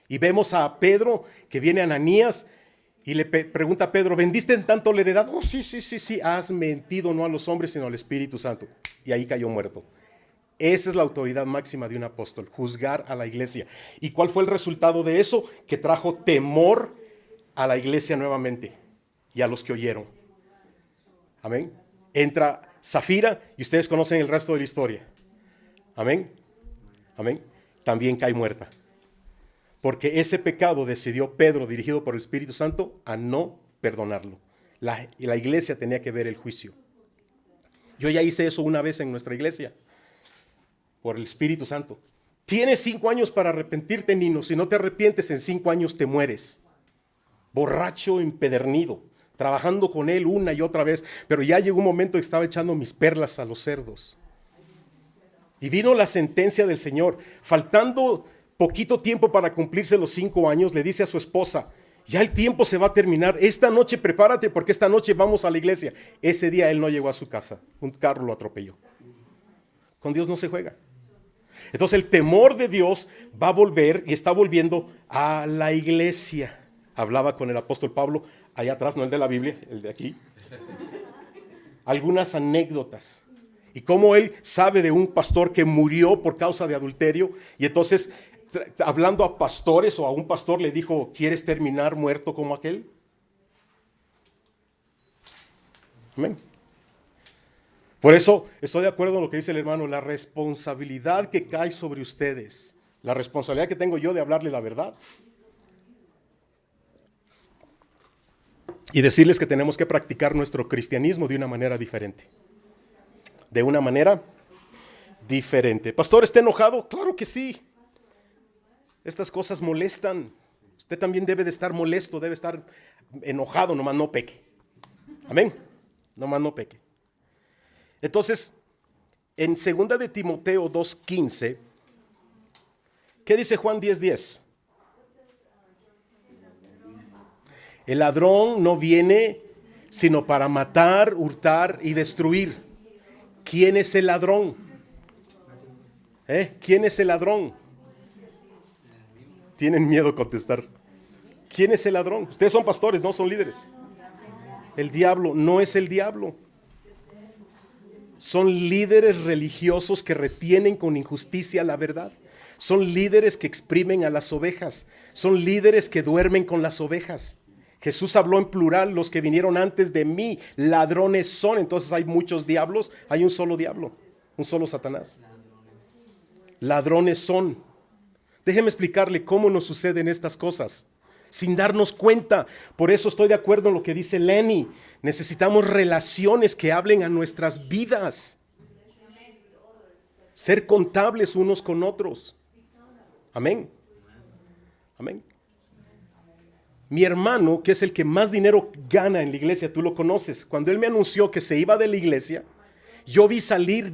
Y vemos a Pedro que viene a Ananías y le pregunta a Pedro, ¿vendiste en tanto la heredad? Oh, sí, has mentido no a los hombres sino al Espíritu Santo. Y ahí cayó muerto. Esa es la autoridad máxima de un apóstol, juzgar a la iglesia. ¿Y cuál fue el resultado de eso? Que trajo temor a la iglesia nuevamente y a los que oyeron. Amén. Entra Zafira y ustedes conocen el resto de la historia. Amén. Amén. También cae muerta. Porque ese pecado decidió Pedro, dirigido por el Espíritu Santo, a no perdonarlo. Y la iglesia tenía que ver el juicio. Yo ya hice eso una vez en nuestra iglesia, por el Espíritu Santo. Tienes 5 años para arrepentirte, Nino. Si no te arrepientes, en 5 años te mueres. Borracho, empedernido, trabajando con él una y otra vez. Pero ya llegó un momento que estaba echando mis perlas a los cerdos. Y vino la sentencia del Señor. Faltando poquito tiempo para cumplirse los 5 años, le dice a su esposa, ya el tiempo se va a terminar, esta noche prepárate porque esta noche vamos a la iglesia. Ese día él no llegó a su casa, un carro lo atropelló. Con Dios no se juega. Entonces el temor de Dios va a volver y está volviendo a la iglesia. Hablaba con el apóstol Pablo, allá atrás, no el de la Biblia, el de aquí. Algunas anécdotas. Y cómo él sabe de un pastor que murió por causa de adulterio y entonces hablando a pastores o a un pastor le dijo, ¿quieres terminar muerto como aquel? Amén. Por eso estoy de acuerdo en lo que dice el hermano, la responsabilidad que cae sobre ustedes, la responsabilidad que tengo yo de hablarle la verdad. Y decirles que tenemos que practicar nuestro cristianismo de una manera diferente. De una manera diferente. Pastor, ¿está enojado? Claro que sí. Estas cosas molestan. Usted también debe de estar molesto, debe estar enojado, nomás no peque. Amén. Nomás no peque. Entonces, en 2 de Timoteo 2:15, ¿qué dice Juan 10:10? El ladrón no viene sino para matar, hurtar y destruir. ¿Quién es el ladrón? ¿Quién es el ladrón? Tienen miedo a contestar. ¿Quién es el ladrón? Ustedes son pastores, no son líderes. El diablo no es el diablo. Son líderes religiosos que retienen con injusticia la verdad. Son líderes que exprimen a las ovejas. Son líderes que duermen con las ovejas. Jesús habló en plural, los que vinieron antes de mí, ladrones son. Entonces hay muchos diablos, hay un solo diablo, un solo Satanás. Ladrones son. Déjeme explicarle cómo nos suceden estas cosas, sin darnos cuenta. Por eso estoy de acuerdo en lo que dice Lenny. Necesitamos relaciones que hablen a nuestras vidas. Ser contables unos con otros. Amén. Amén. Mi hermano, que es el que más dinero gana en la iglesia, tú lo conoces. Cuando él me anunció que se iba de la iglesia, yo vi salir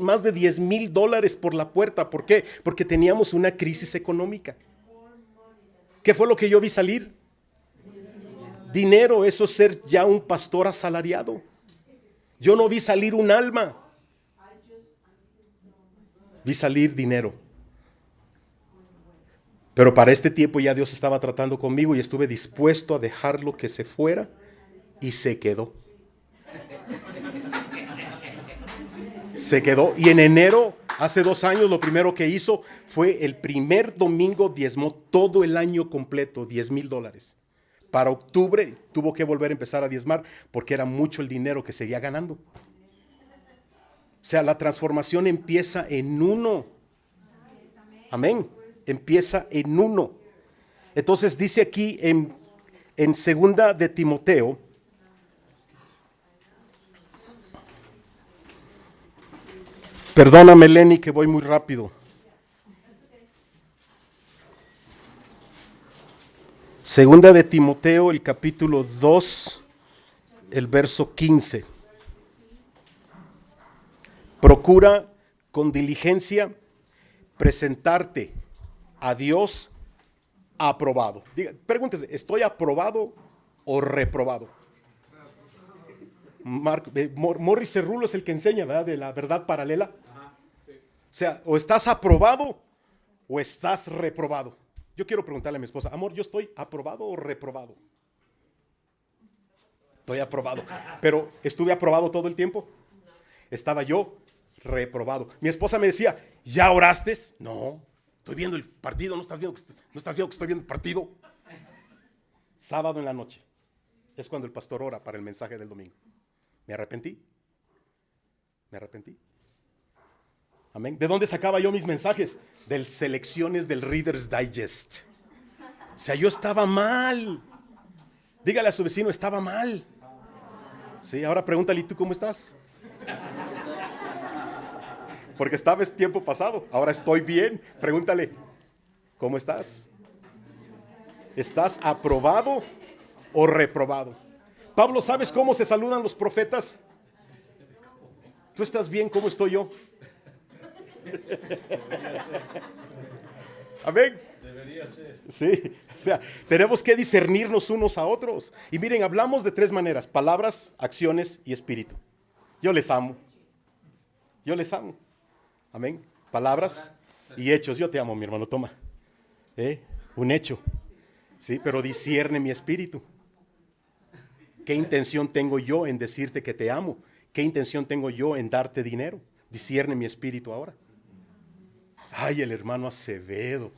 más de $10,000 por la puerta. ¿Por qué? Porque teníamos una crisis económica. ¿Qué fue lo que yo vi salir? dinero, eso es ser ya un pastor asalariado. Yo no vi salir un alma, vi salir dinero. Pero para este tiempo ya Dios estaba tratando conmigo y estuve dispuesto a dejarlo que se fuera y se quedó. Se quedó. Y en enero, hace 2 años, lo primero que hizo fue el primer domingo diezmó todo el año completo, $10,000. Para octubre tuvo que volver a empezar a diezmar porque era mucho el dinero que seguía ganando. O sea, la transformación empieza en uno. Amén. Empieza en uno. Entonces dice aquí en 2 de Timoteo, perdóname Lenny que voy muy rápido. 2 de Timoteo, el capítulo 2, el verso 15. Procura con diligencia presentarte a Dios aprobado. Pregúntese, ¿estoy aprobado o reprobado? Morris Cerrulo es el que enseña, ¿verdad?, de la verdad paralela. O sea, o estás aprobado o estás reprobado. Yo quiero preguntarle a mi esposa, amor, ¿yo estoy aprobado o reprobado? Estoy aprobado. Pero ¿estuve aprobado todo el tiempo? Estaba yo reprobado. Mi esposa me decía, ¿ya oraste? No, estoy viendo el partido, ¿no estás viendo que estoy viendo el partido? Sábado en la noche es cuando el pastor ora para el mensaje del domingo. Me arrepentí. Amén. ¿De dónde sacaba yo mis mensajes? De selecciones del Reader's Digest. O sea, yo estaba mal. Dígale a su vecino, estaba mal. Sí, ahora pregúntale, ¿y tú cómo estás? Porque estaba en tiempo pasado, ahora estoy bien. Pregúntale, ¿cómo estás? ¿Estás aprobado o reprobado? Pablo, ¿sabes cómo se saludan los profetas? ¿Tú estás bien? ¿Cómo estoy yo? Amén. Debería ser. Sí, o sea, tenemos que discernirnos unos a otros. Y miren, hablamos de 3 maneras: palabras, acciones y espíritu. Yo les amo. Amén. Palabras y hechos. Yo te amo, mi hermano, toma. Un hecho. Sí, pero discierne mi espíritu. ¿Qué intención tengo yo en decirte que te amo? ¿Qué intención tengo yo en darte dinero? Discierne mi espíritu ahora. Ay, el hermano Acevedo,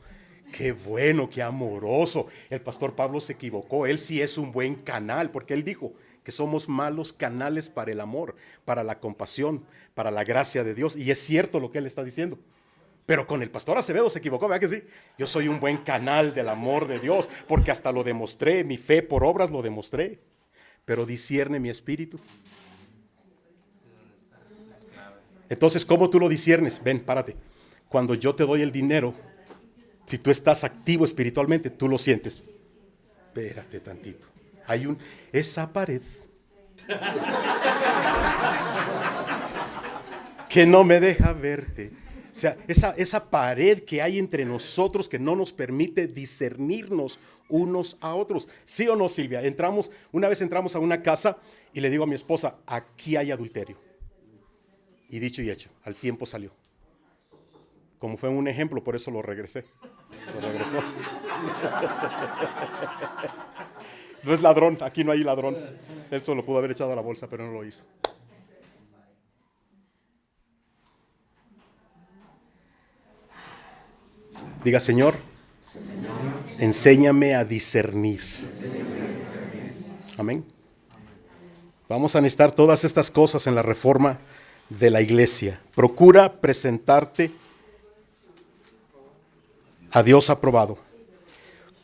qué bueno, qué amoroso. El pastor Pablo se equivocó. Él sí es un buen canal, porque él dijo que somos malos canales para el amor, para la compasión, para la gracia de Dios. Y es cierto lo que él está diciendo. Pero con el pastor Acevedo se equivocó, ¿verdad que sí? Yo soy un buen canal del amor de Dios, porque hasta lo demostré, mi fe por obras lo demostré. Pero discierne mi espíritu. Entonces, ¿cómo tú lo disciernes? Ven, párate. Cuando yo te doy el dinero, si tú estás activo espiritualmente, tú lo sientes. Espérate tantito. Hay esa pared que no me deja verte. O sea, esa pared que hay entre nosotros que no nos permite discernirnos unos a otros. ¿Sí o no, Silvia? Una vez entramos a una casa y le digo a mi esposa, aquí hay adulterio. Y dicho y hecho, al tiempo salió. Como fue un ejemplo, por eso lo regresé. Lo regresó. No es ladrón, aquí no hay ladrón. Él solo pudo haber echado a la bolsa, pero no lo hizo. Diga, Señor, enséñame a discernir. Amén. Vamos a necesitar todas estas cosas en la reforma de la iglesia. Procura presentarte a Dios aprobado,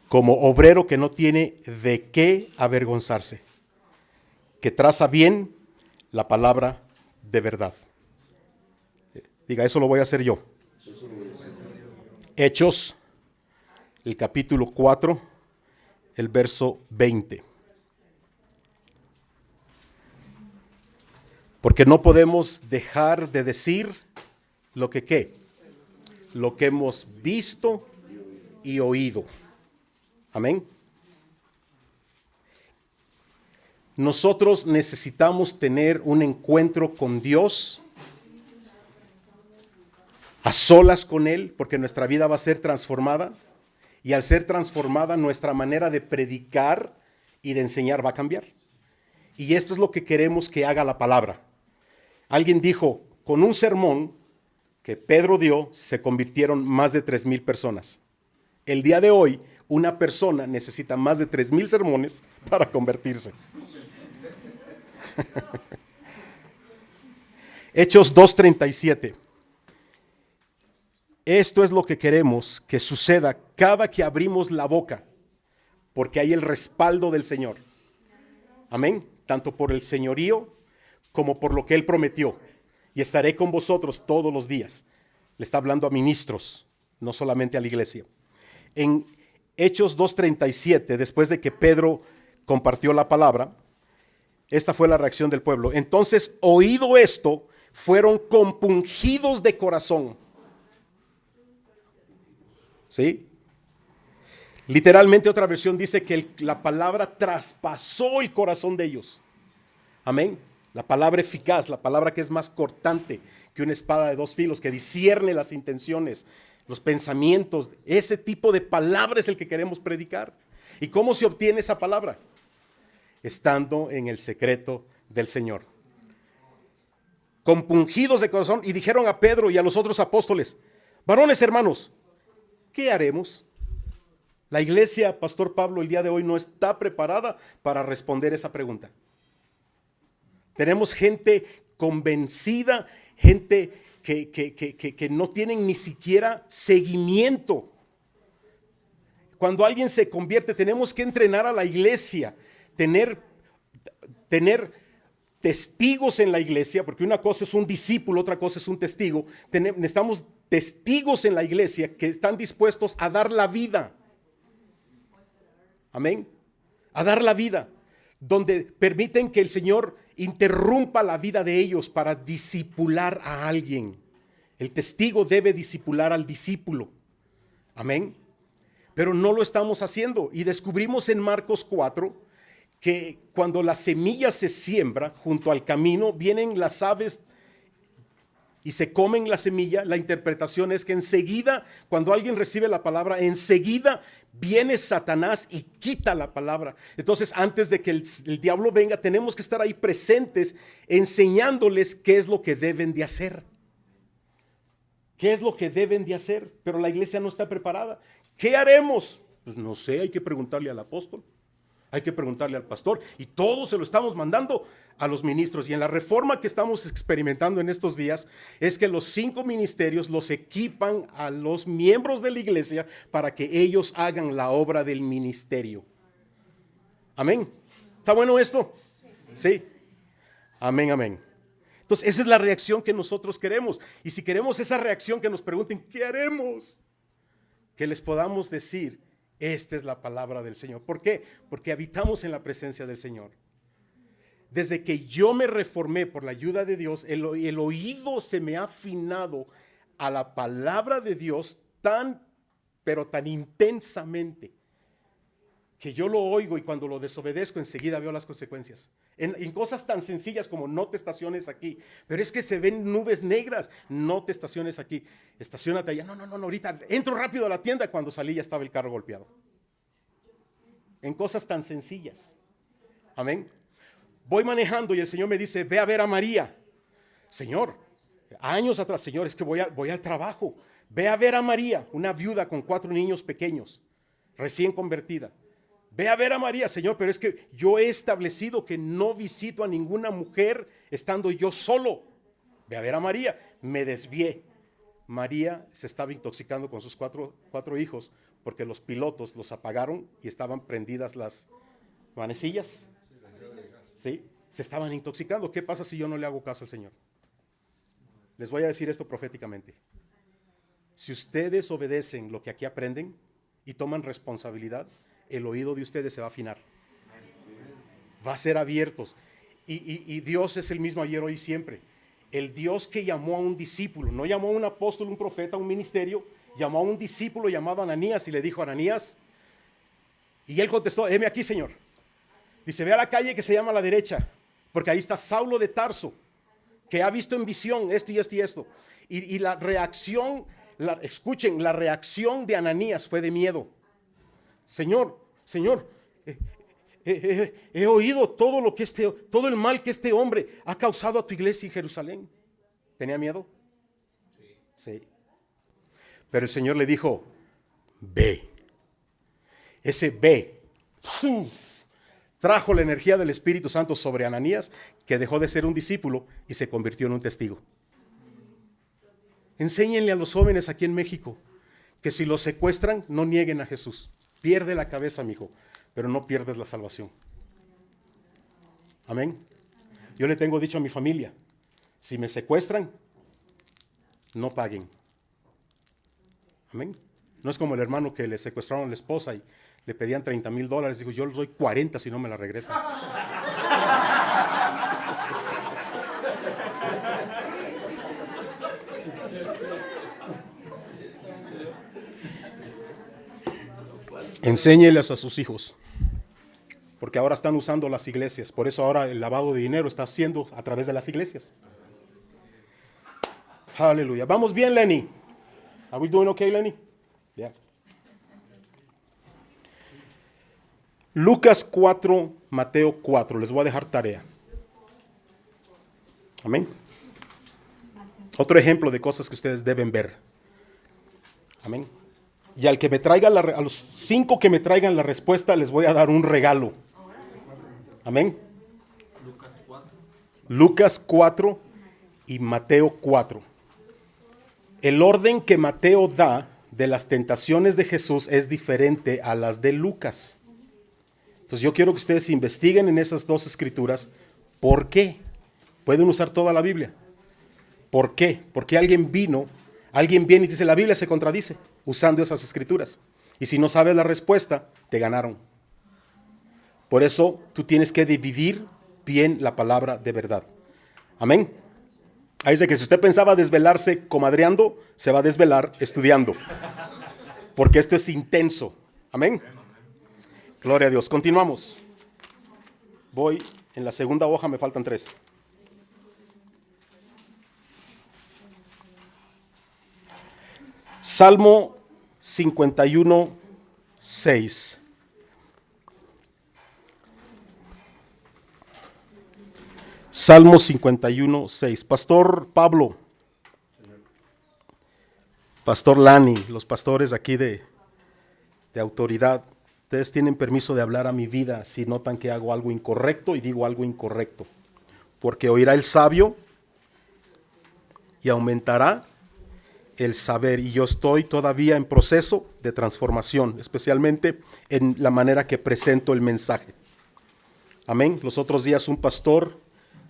como obrero que no tiene de qué avergonzarse, que traza bien la palabra de verdad. Diga, eso lo voy a hacer yo. Hechos, el capítulo 4, el verso 20. Porque no podemos dejar de decir lo que ¿qué? Lo que hemos visto y oído. Amén. nosotros necesitamos tener un encuentro con Dios, a solas con Él, porque nuestra vida va a ser transformada. Y al ser transformada, nuestra manera de predicar y de enseñar va a cambiar. Y esto es lo que queremos que haga la palabra. Alguien dijo, con un sermón que Pedro dio, se convirtieron más de 3,000 personas. El día de hoy, una persona necesita más de 3,000 sermones para convertirse. Hechos 2:37. Esto es lo que queremos que suceda cada que abrimos la boca, porque hay el respaldo del Señor. Amén. Tanto por el señorío como por lo que Él prometió. Y estaré con vosotros todos los días. Le está hablando a ministros, no solamente a la iglesia. En Hechos 2:37, después de que Pedro compartió la palabra, esta fue la reacción del pueblo. Entonces, oído esto, fueron compungidos de corazón. ¿Sí? Literalmente otra versión dice que la palabra traspasó el corazón de ellos. Amén. La palabra eficaz, la palabra que es más cortante que una espada de 2 filos, que discierne las intenciones, los pensamientos. Ese tipo de palabra es el que queremos predicar. ¿Y cómo se obtiene esa palabra? Estando en el secreto del Señor. Compungidos de corazón, y dijeron a Pedro y a los otros apóstoles: varones hermanos, ¿qué haremos? La iglesia, Pastor Pablo, el día de hoy no está preparada para responder esa pregunta. Tenemos gente convencida, gente que no tienen ni siquiera seguimiento. Cuando alguien se convierte, tenemos que entrenar a la iglesia, tener testigos en la iglesia, porque una cosa es un discípulo, otra cosa es un testigo. Necesitamos testigos en la iglesia que están dispuestos a dar la vida. Amén. A dar la vida, donde permiten que el Señor interrumpa la vida de ellos para discipular a alguien. El testigo debe discipular al discípulo. Amén. Pero no lo estamos haciendo. Y descubrimos en Marcos 4 que cuando la semilla se siembra junto al camino, vienen las aves y se comen la semilla. La interpretación es que enseguida, cuando alguien recibe la palabra, enseguida viene Satanás y quita la palabra. Entonces, antes de que el diablo venga, tenemos que estar ahí presentes, enseñándoles qué es lo que deben de hacer. ¿Qué es lo que deben de hacer? Pero la iglesia no está preparada. ¿Qué haremos? Pues no sé, hay que preguntarle al apóstol, hay que preguntarle al pastor, y todo se lo estamos mandando a los ministros. Y en la reforma que estamos experimentando en estos días es que los 5 ministerios los equipan a los miembros de la iglesia para que ellos hagan la obra del ministerio. Amén. ¿Está bueno esto? Sí. Amén, amén. Entonces esa es la reacción que nosotros queremos. Y si queremos esa reacción, que nos pregunten, ¿qué haremos? Que les podamos decir, esta es la palabra del Señor. ¿Por qué? Porque habitamos en la presencia del Señor. Desde que yo me reformé por la ayuda de Dios, el oído se me ha afinado a la palabra de Dios pero tan intensamente, que yo lo oigo, y cuando lo desobedezco enseguida veo las consecuencias. En cosas tan sencillas como no te estaciones aquí. Pero es que se ven nubes negras, no te estaciones aquí, estacionate allá. No, ahorita entro rápido a la tienda. Cuando salí ya estaba el carro golpeado. En cosas tan sencillas. Amén. Voy manejando y el Señor me dice, ve a ver a María. Señor, años atrás, Señor, es que voy al trabajo. Ve a ver a María, una viuda con 4 niños pequeños, recién convertida. Ve a ver a María, Señor, pero es que yo he establecido que no visito a ninguna mujer estando yo solo. Ve a ver a María. Me desvié. María se estaba intoxicando con sus cuatro hijos porque los pilotos los apagaron y estaban prendidas las manecillas. ¿Sí? Se estaban intoxicando. ¿Qué pasa si yo no le hago caso al Señor? Les voy a decir esto proféticamente. Si ustedes obedecen lo que aquí aprenden y toman responsabilidad, el oído de ustedes se va a afinar. Va a ser abiertos. Y Dios es el mismo ayer, hoy y siempre. El Dios que llamó a un discípulo, no llamó a un apóstol, un profeta, un ministerio, llamó a un discípulo llamado Ananías y le dijo, Ananías, y él contestó, heme aquí, Señor. Dice, ve a la calle que se llama a la derecha, porque ahí está Saulo de Tarso, que ha visto en visión esto y esto y esto. Y la reacción, escuchen, la reacción de Ananías fue de miedo. Señor, he oído todo el mal que este hombre ha causado a tu iglesia en Jerusalén. ¿Tenía miedo? Sí. Pero el Señor le dijo, ve. Ese ve trajo la energía del Espíritu Santo sobre Ananías, que dejó de ser un discípulo y se convirtió en un testigo. Enséñenle a los jóvenes aquí en México que si los secuestran, no nieguen a Jesús. Pierde la cabeza, mijo, pero no pierdes la salvación. Amén. Yo le tengo dicho a mi familia, si me secuestran, no paguen. Amén. No es como el hermano que le secuestraron a la esposa y le pedían $30,000. Dijo, yo les doy 40 si no me la regresan. Enséñeles a sus hijos, porque ahora están usando las iglesias. Por eso ahora el lavado de dinero está haciendo a través de las iglesias. Aleluya. ¿Vamos bien, Lenny? Are we doing okay, Lenny? Yeah. Lucas 4, Mateo 4. Les voy a dejar tarea. Amén. Otro ejemplo de cosas que ustedes deben ver. Amén. Y al que me traiga a los 5 que me traigan la respuesta, les voy a dar un regalo. Amén. Lucas 4 y Mateo 4. El orden que Mateo da de las tentaciones de Jesús es diferente a las de Lucas. Entonces yo quiero que ustedes investiguen en esas dos escrituras. ¿Por qué? Pueden usar toda la Biblia. ¿Por qué? Porque alguien viene y dice, la Biblia se contradice, usando esas escrituras. Y si no sabes la respuesta, te ganaron. Por eso tú tienes que dividir bien la palabra de verdad. Amén. Ahí dice que si usted pensaba desvelarse comadreando, se va a desvelar estudiando. Porque esto es intenso. Amén. Gloria a Dios. Continuamos. Voy en la segunda hoja, me faltan 3. Salmo 51, 6. Salmo 51, 6. Pastor Pablo, Pastor Lani, los pastores aquí de autoridad, ustedes tienen permiso de hablar a mi vida si notan que hago algo incorrecto y digo algo incorrecto. Porque oirá el sabio y aumentará el saber, y yo estoy todavía en proceso de transformación, especialmente en la manera que presento el mensaje. Amén. Los otros días un pastor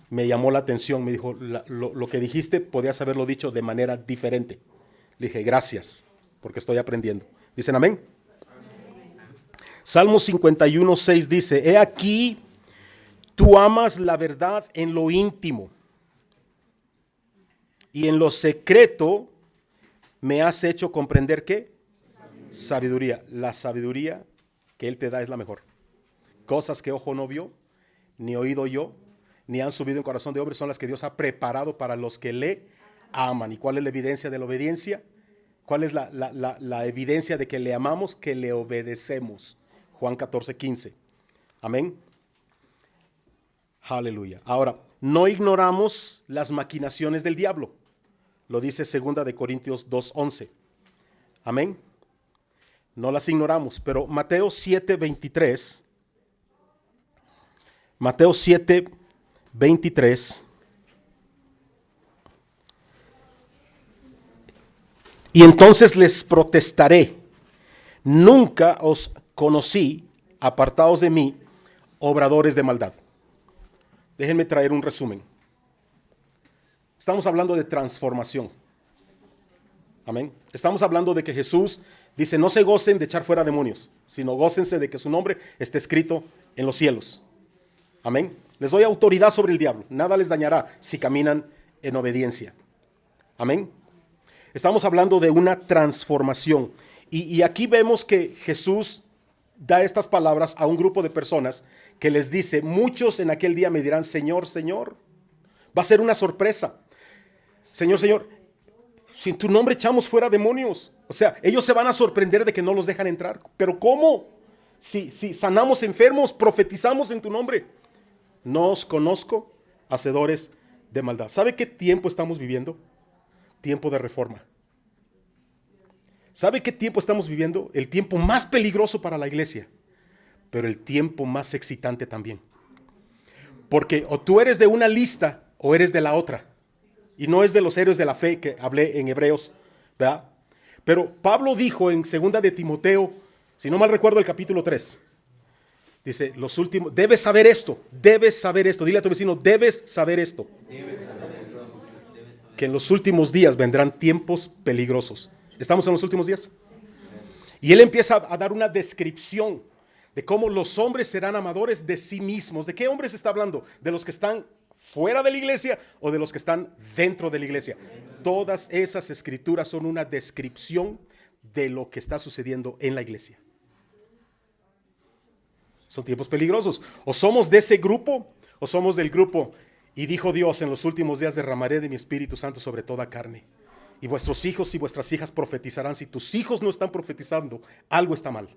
me llamó la atención, me dijo, lo que dijiste podías haberlo dicho de manera diferente. Le dije, gracias, porque estoy aprendiendo. ¿Dicen amén? Salmo 51, 6 dice, he aquí, tú amas la verdad en lo íntimo, y en lo secreto me has hecho comprender ¿qué? Sabiduría. La sabiduría que Él te da es la mejor. Cosas que ojo no vio, ni oído yo, ni han subido en corazón de hombre, son las que Dios ha preparado para los que le aman. ¿Y cuál es la evidencia de la obediencia? ¿Cuál es la evidencia de que le amamos? Que le obedecemos. Juan 14, 15. Amén. Aleluya. Ahora, no ignoramos las maquinaciones del diablo. Lo dice 2 de Corintios 2:11. Amén. No las ignoramos, pero Mateo 7:23. Mateo 7:23. Y entonces les protestaré, nunca os conocí, apartados de mí, obradores de maldad. Déjenme traer un resumen. Estamos hablando de transformación. Amén. Estamos hablando de que Jesús dice, no se gocen de echar fuera demonios, sino gócense de que su nombre esté escrito en los cielos. Amén. Les doy autoridad sobre el diablo. Nada les dañará si caminan en obediencia. Amén. Estamos hablando de una transformación. Y aquí vemos que Jesús da estas palabras a un grupo de personas que les dice, muchos en aquel día me dirán, Señor, Señor. Va a ser una sorpresa. Señor, Señor, si en tu nombre echamos fuera demonios. O sea, ellos se van a sorprender de que no los dejan entrar. ¿Pero cómo? Si sanamos enfermos, profetizamos en tu nombre. No os conozco, hacedores de maldad. ¿Sabe qué tiempo estamos viviendo? Tiempo de reforma. ¿Sabe qué tiempo estamos viviendo? El tiempo más peligroso para la iglesia, pero el tiempo más excitante también. Porque o tú eres de una lista o eres de la otra. Y no es de los héroes de la fe que hablé en Hebreos, ¿verdad? Pero Pablo dijo en 2 de Timoteo, si no mal recuerdo el capítulo 3, dice, los últimos, debes saber esto. Dile a tu vecino, debes saber esto. Que en los últimos días vendrán tiempos peligrosos. ¿Estamos en los últimos días? Y él empieza a dar una descripción de cómo los hombres serán amadores de sí mismos. ¿De qué hombres está hablando? ¿De los que están fuera de la iglesia o de los que están dentro de la iglesia? Todas esas escrituras son una descripción de lo que está sucediendo en la iglesia. Son tiempos peligrosos. O somos de ese grupo o somos del grupo. Y dijo Dios, en los últimos días derramaré de mi Espíritu Santo sobre toda carne. Y vuestros hijos y vuestras hijas profetizarán. Si tus hijos no están profetizando, algo está mal.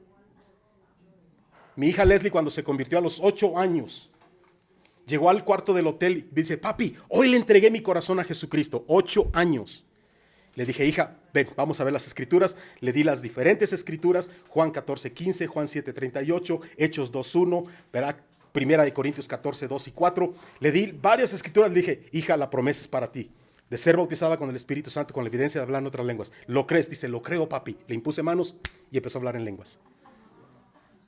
Mi hija Leslie, cuando se convirtió a los 8 años, llegó al cuarto del hotel y dice, papi, hoy le entregué mi corazón a Jesucristo. 8 años. Le dije, hija, ven, vamos a ver las escrituras. Le di las diferentes escrituras, Juan 14:15, Juan 7:38, Hechos 2:1, ¿verdad? Primera de Corintios 14:2 y 4. Le di varias escrituras, le dije, hija, la promesa es para ti, de ser bautizada con el Espíritu Santo, con la evidencia de hablar en otras lenguas. ¿Lo crees? Dice, lo creo, papi. Le impuse manos y empezó a hablar en lenguas.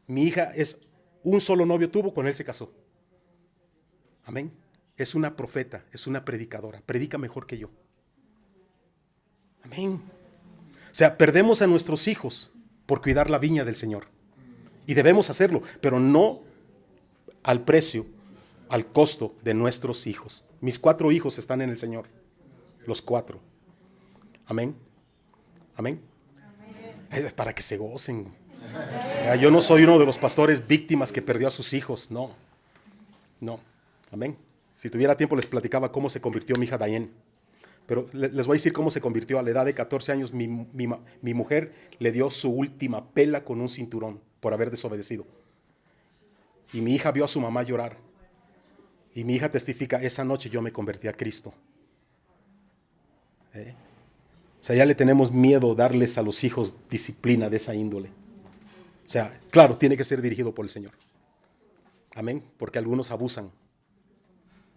Mi hija es un solo novio tuvo, con él se casó. Amén. Es una profeta, es una predicadora, predica mejor que yo. Amén. O sea, perdemos a nuestros hijos por cuidar la viña del Señor. Y debemos hacerlo, pero no al precio, al costo de nuestros hijos. Mis 4 hijos están en el Señor. Los 4. Amén. Amén. Para que se gocen. O sea, yo no soy uno de los pastores víctimas que perdió a sus hijos. No. No. Amén. Si tuviera tiempo les platicaba cómo se convirtió mi hija Diane. Pero les voy a decir cómo se convirtió. A la edad de 14 años mi mujer le dio su última pela con un cinturón por haber desobedecido. Y mi hija vio a su mamá llorar. Y mi hija testifica, esa noche yo me convertí a Cristo. O sea, ya le tenemos miedo darles a los hijos disciplina de esa índole. O sea, claro, tiene que ser dirigido por el Señor. Amén, porque algunos abusan.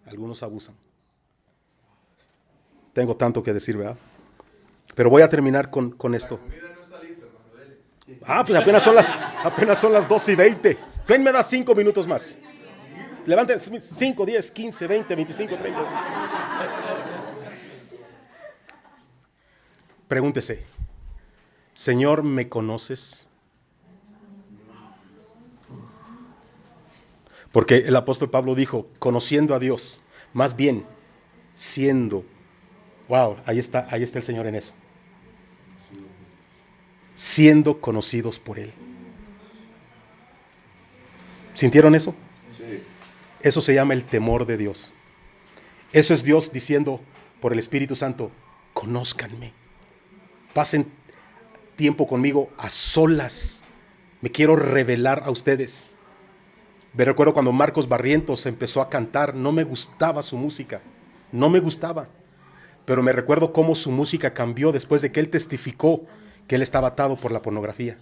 Algunos abusan. Tengo tanto que decir, ¿verdad? Pero voy a terminar con esto. La comida no está lista, hermano, dele. Pues apenas son las 2:20. ¿Quién me da 5 minutos más? Levanten 5, 10, 15, 20, 25, 30. Pregúntese, Señor, ¿me conoces? Porque el apóstol Pablo dijo, conociendo a Dios, más bien siendo. Wow, ahí está el Señor en eso. Siendo conocidos por Él. ¿Sintieron eso? Sí. Eso se llama el temor de Dios. Eso es Dios diciendo por el Espíritu Santo, conózcanme. Pasen tiempo conmigo a solas. Me quiero revelar a ustedes. Me recuerdo cuando Marcos Barrientos empezó a cantar, no me gustaba su música. No me gustaba. Pero me recuerdo cómo su música cambió después de que él testificó que él estaba atado por la pornografía.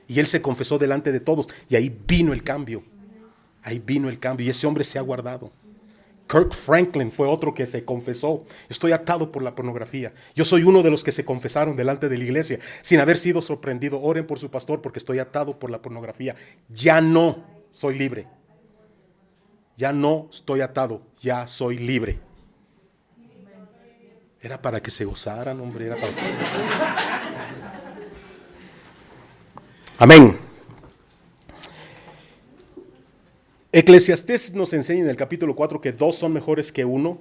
Y él se confesó delante de todos. Y ahí vino el cambio. Ahí vino el cambio. Y ese hombre se ha guardado. Kirk Franklin fue otro que se confesó. Estoy atado por la pornografía. Yo soy uno de los que se confesaron delante de la iglesia sin haber sido sorprendido. Oren por su pastor porque estoy atado por la pornografía. Ya no soy libre. Ya no estoy atado. Ya soy libre. Era para que se gozaran, hombre. Era para que... Amén. Eclesiastés nos enseña en el capítulo 4 que 2 son mejores que 1.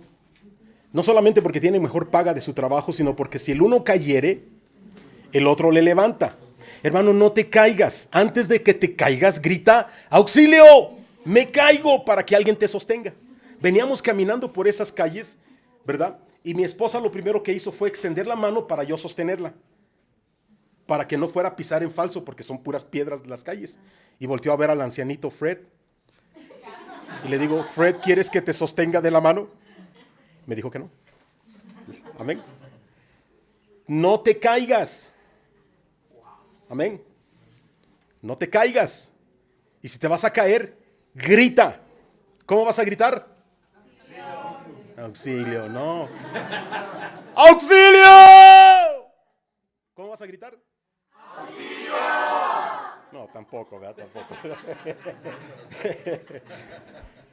No solamente porque tiene mejor paga de su trabajo, sino porque si el uno cayere, el otro le levanta. Hermano, no te caigas. Antes de que te caigas, grita, auxilio, me caigo, para que alguien te sostenga. Veníamos caminando por esas calles, ¿verdad? Y mi esposa lo primero que hizo fue extender la mano para yo sostenerla, para que no fuera a pisar en falso, porque son puras piedras de las calles. Y volteó a ver al ancianito Fred. Y le digo, Fred, ¿quieres que te sostenga de la mano? Me dijo que no. Amén. No te caigas. Amén. No te caigas. Y si te vas a caer, grita. ¿Cómo vas a gritar? Auxilio, no. ¡Auxilio! ¿Cómo vas a gritar? ¡Auxilio! No, tampoco, ¿verdad? Tampoco.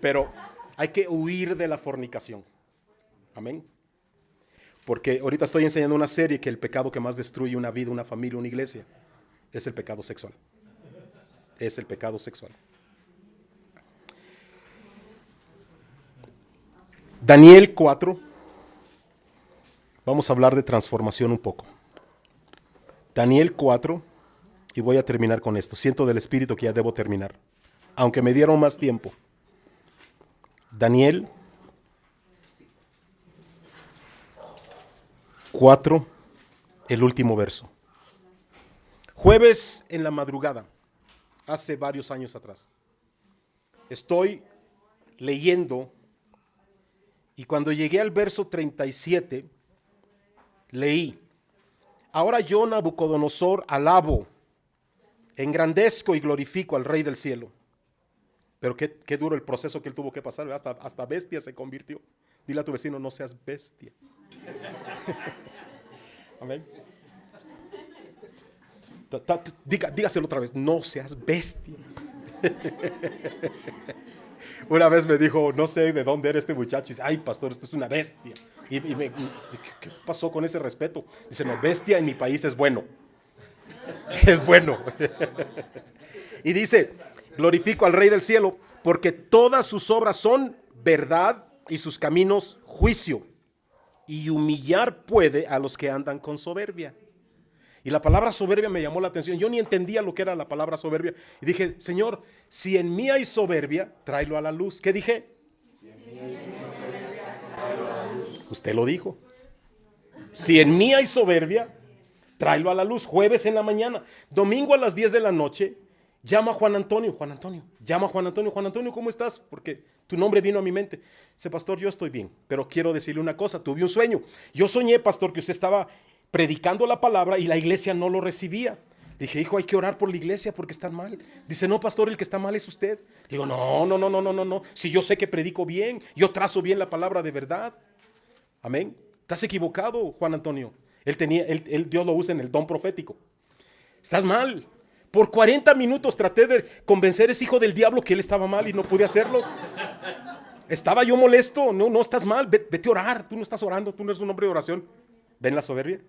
Pero hay que huir de la fornicación. Amén. Porque ahorita estoy enseñando una serie que el pecado que más destruye una vida, una familia, una iglesia, es el pecado sexual. Es el pecado sexual. Daniel 4. Vamos a hablar de transformación un poco. Daniel 4. Y voy a terminar con esto. Siento del Espíritu que ya debo terminar, aunque me dieron más tiempo. Daniel 4, el último verso. Jueves en la madrugada, hace varios años atrás, estoy leyendo y cuando llegué al verso 37, leí: ahora yo, Nabucodonosor, alabo, engrandezco y glorifico al Rey del cielo. Pero qué duro el proceso que él tuvo que pasar, hasta bestia se convirtió. Dile a tu vecino, no seas bestia. Amén. Dígaselo otra vez, no seas bestia. Una vez me dijo, no sé de dónde era este muchacho. Y dice, ay, pastor, esto es una bestia. ¿Qué pasó con ese respeto? Dice, no, bestia en mi país es bueno. Es bueno. Y dice, glorifico al Rey del cielo, porque todas sus obras son verdad y sus caminos juicio. Y humillar puede a los que andan con soberbia. Y la palabra soberbia me llamó la atención. Yo ni entendía lo que era la palabra soberbia. Y dije, Señor, si en mí hay soberbia, tráelo a la luz. ¿Qué dije? Usted lo dijo. Si en mí hay soberbia, tráelo a la luz. Jueves en la mañana, domingo a las 10 de la noche, llama a Juan Antonio. Juan Antonio, llama a Juan Antonio. Juan Antonio, ¿cómo estás? Porque tu nombre vino a mi mente. Dice, pastor, yo estoy bien, pero quiero decirle una cosa. Tuve un sueño. Yo soñé, pastor, que usted estaba predicando la palabra y la iglesia no lo recibía. Dije, hijo, hay que orar por la iglesia porque están mal. Dice, no, pastor, el que está mal es usted. Le digo, no. Si yo sé que predico bien, yo trazo bien la palabra de verdad. Amén. Estás equivocado, Juan Antonio. Dios lo usa en el don profético. Estás mal. Por 40 minutos traté de convencer a ese hijo del diablo que él estaba mal y no pude hacerlo. Estaba yo molesto. No estás mal. Vete a orar. Tú no estás orando. Tú no eres un hombre de oración. ¿Ven la soberbia?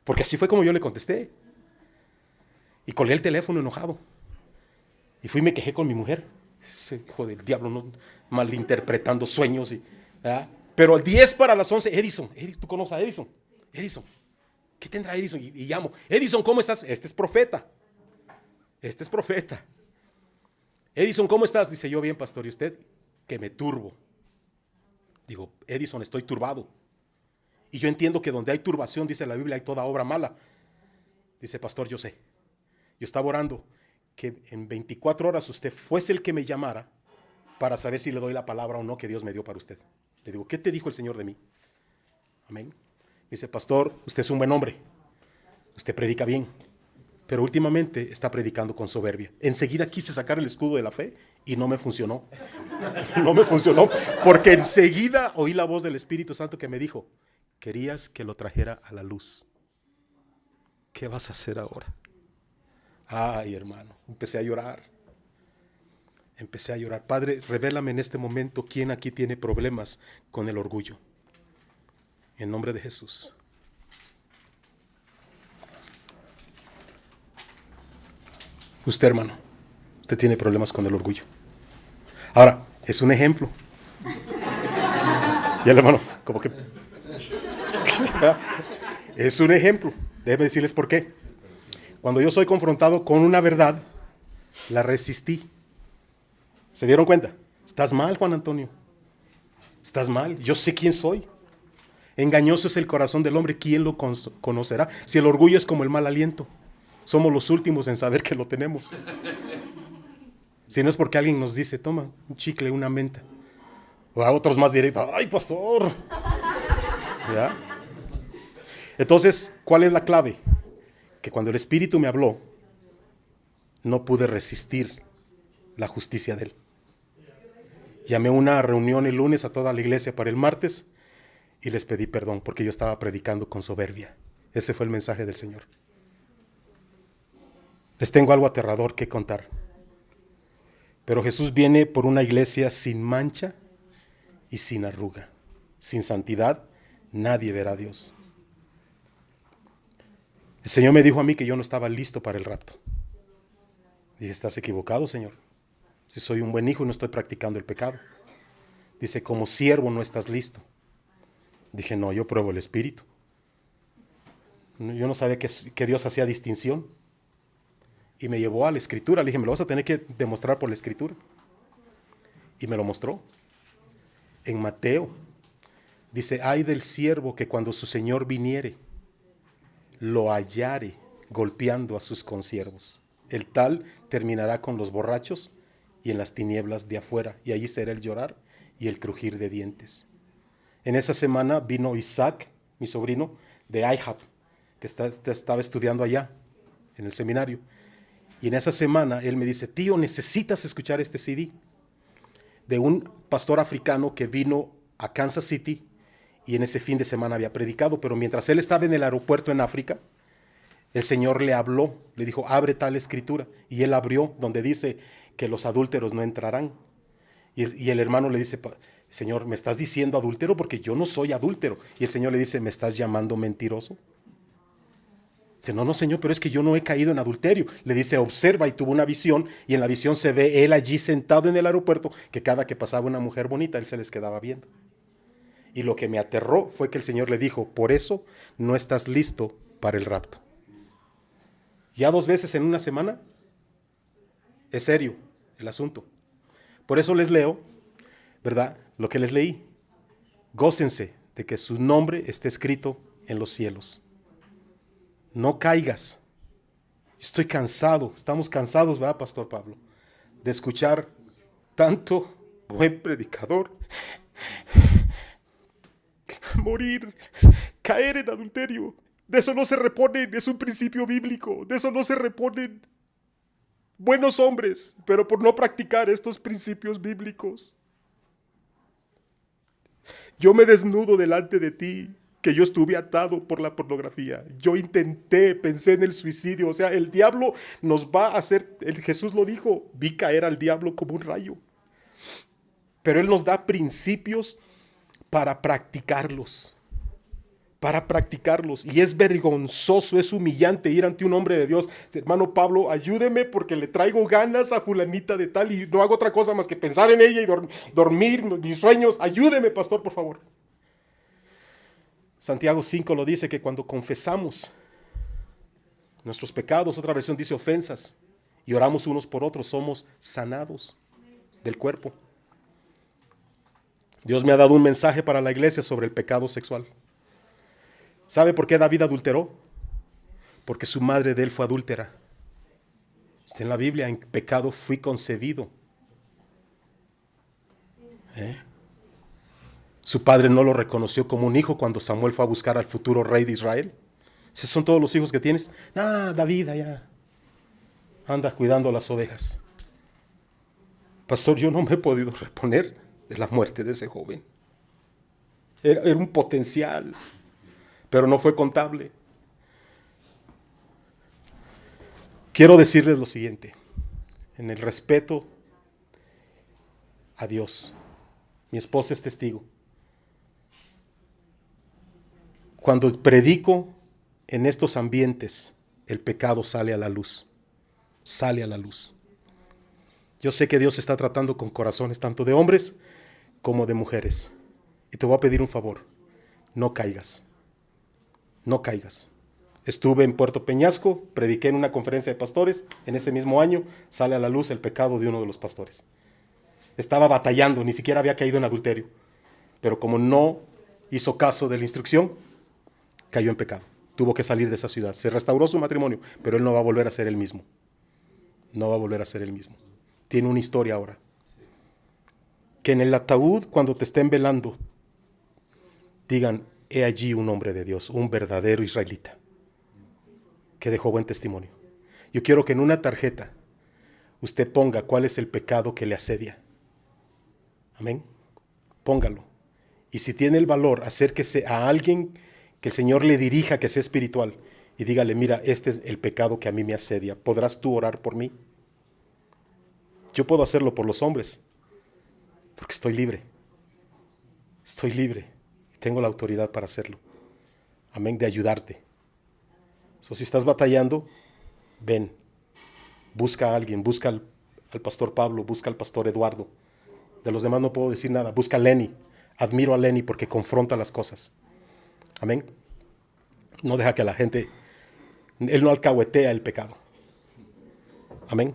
Porque así fue como yo le contesté. Y colgué el teléfono enojado. Y fui y me quejé con mi mujer. Ese hijo del diablo, no, malinterpretando sueños. ¿Verdad? Pero al 10 para las 11, Edison, ¿tú conoces a Edison? Edison, ¿qué tendrá Edison? Y llamo, Edison, ¿cómo estás? Este es profeta. Edison, ¿cómo estás? Dice, yo bien, pastor, ¿y usted? Que me turbo. Digo, Edison, estoy turbado. Y yo entiendo que donde hay turbación, dice la Biblia, hay toda obra mala. Dice, pastor, yo sé. Yo estaba orando que en 24 horas usted fuese el que me llamara para saber si le doy la palabra o no que Dios me dio para usted. Le digo, ¿qué te dijo el Señor de mí? Amén. Dice, pastor, usted es un buen hombre. Usted predica bien. Pero últimamente está predicando con soberbia. Enseguida quise sacar el escudo de la fe y no me funcionó. No me funcionó. Porque enseguida oí la voz del Espíritu Santo que me dijo, querías que lo trajera a la luz. ¿Qué vas a hacer ahora? Ay, hermano, empecé a llorar. Padre, revélame en este momento quién aquí tiene problemas con el orgullo. En nombre de Jesús. Usted, hermano, usted tiene problemas con el orgullo. Ahora, es un ejemplo. Y el hermano, como que... es un ejemplo. Déjenme decirles por qué. Cuando yo soy confrontado con una verdad, la resistí. ¿Se dieron cuenta? Estás mal, Juan Antonio. Estás mal. Yo sé quién soy. Engañoso es el corazón del hombre. ¿Quién lo conocerá? Si el orgullo es como el mal aliento, somos los últimos en saber que lo tenemos. Si no es porque alguien nos dice, toma un chicle, una menta. O a otros más directos, ¡ay, pastor! ¿Ya? Entonces, ¿cuál es la clave? Que cuando el Espíritu me habló, no pude resistir la justicia de Él. Llamé a una reunión el lunes a toda la iglesia para el martes y les pedí perdón porque yo estaba predicando con soberbia. Ese fue el mensaje del Señor. Les tengo algo aterrador que contar. Pero Jesús viene por una iglesia sin mancha y sin arruga. Sin santidad, nadie verá a Dios. El Señor me dijo a mí que yo no estaba listo para el rapto. Dije, estás equivocado, Señor. Si soy un buen hijo y no estoy practicando el pecado. Dice, como siervo no estás listo. Dije, no, yo pruebo el Espíritu. Yo no sabía que Dios hacía distinción. Y me llevó a la Escritura. Le dije, me lo vas a tener que demostrar por la Escritura. Y me lo mostró. En Mateo dice, ay del siervo que cuando su Señor viniere, lo hallare golpeando a sus consiervos. El tal terminará con los borrachos y en las tinieblas de afuera. Y allí será el llorar y el crujir de dientes. En esa semana vino Isaac, mi sobrino, de IHAP, que estaba estudiando allá, en el seminario. Y en esa semana él me dice, tío, necesitas escuchar este CD de un pastor africano que vino a Kansas City y en ese fin de semana había predicado, pero mientras él estaba en el aeropuerto en África, el Señor le habló, le dijo, abre tal escritura. Y él abrió donde dice que los adúlteros no entrarán. Y el hermano le dice, Señor, ¿me estás diciendo adúltero? Porque yo no soy adúltero. Y el Señor le dice, ¿me estás llamando mentiroso? Dice, no, Señor, pero es que yo no he caído en adulterio. Le dice, observa, y tuvo una visión, y en la visión se ve él allí sentado en el aeropuerto, que cada que pasaba una mujer bonita, él se les quedaba viendo. Y lo que me aterró fue que el Señor le dijo, por eso no estás listo para el rapto. Ya 2 veces en una semana, es serio el asunto. Por eso les leo, ¿verdad? Lo que les leí. Gócense de que su nombre esté escrito en los cielos. No caigas. Estoy cansado, estamos cansados, ¿verdad, Pastor Pablo? De escuchar tanto buen predicador morir, caer en adulterio. De eso no se reponen, es un principio bíblico. De eso no se reponen buenos hombres, pero por no practicar estos principios bíblicos. Yo me desnudo delante de ti, que yo estuve atado por la pornografía. Yo pensé en el suicidio. O sea, el diablo nos va a hacer, Jesús lo dijo, vi caer al diablo como un rayo. Pero Él nos da principios para practicarlos. Para practicarlos. Y es vergonzoso, es humillante ir ante un hombre de Dios. Hermano Pablo, ayúdeme porque le traigo ganas a fulanita de tal y no hago otra cosa más que pensar en ella y dormir mis sueños. Ayúdeme, pastor, por favor. Santiago 5 lo dice que cuando confesamos nuestros pecados, otra versión dice ofensas, y oramos unos por otros, somos sanados del cuerpo. Dios me ha dado un mensaje para la iglesia sobre el pecado sexual. ¿Sabe por qué David adulteró? Porque su madre de él fue adúltera. Está en la Biblia, en pecado fui concebido. Su padre no lo reconoció como un hijo cuando Samuel fue a buscar al futuro rey de Israel. ¿Esos son todos los hijos que tienes? David allá anda cuidando las ovejas. Pastor, yo no me he podido reponer de la muerte de ese joven. Era un potencial, pero no fue contable. Quiero decirles lo siguiente, en el respeto a Dios. Mi esposa es testigo. Cuando predico en estos ambientes, el pecado sale a la luz. Sale a la luz. Yo sé que Dios está tratando con corazones tanto de hombres como de mujeres. Y te voy a pedir un favor. No caigas. No caigas. Estuve en Puerto Peñasco, prediqué en una conferencia de pastores. En ese mismo año sale a la luz el pecado de uno de los pastores. Estaba batallando, ni siquiera había caído en adulterio. Pero como no hizo caso de la instrucción, cayó en pecado. Tuvo que salir de esa ciudad. Se restauró su matrimonio, pero él no va a volver a ser el mismo. No va a volver a ser el mismo. Tiene una historia ahora. Que en el ataúd, cuando te estén velando, digan, he allí un hombre de Dios, un verdadero israelita, que dejó buen testimonio. Yo quiero que en una tarjeta usted ponga cuál es el pecado que le asedia. Amén. Póngalo. Y si tiene el valor, acérquese a alguien que el Señor le dirija, que sea espiritual, y dígale, mira, este es el pecado que a mí me asedia. ¿Podrás tú orar por mí? Yo puedo hacerlo por los hombres, porque estoy libre. Estoy libre. Tengo la autoridad para hacerlo. Amén, de ayudarte. Si estás batallando, ven. Busca a alguien, busca al pastor Pablo, busca al pastor Eduardo. De los demás no puedo decir nada. Busca a Lenny. Admiro a Lenny porque confronta las cosas. Amén. No deja que la gente, él no alcahuetea el pecado. Amén.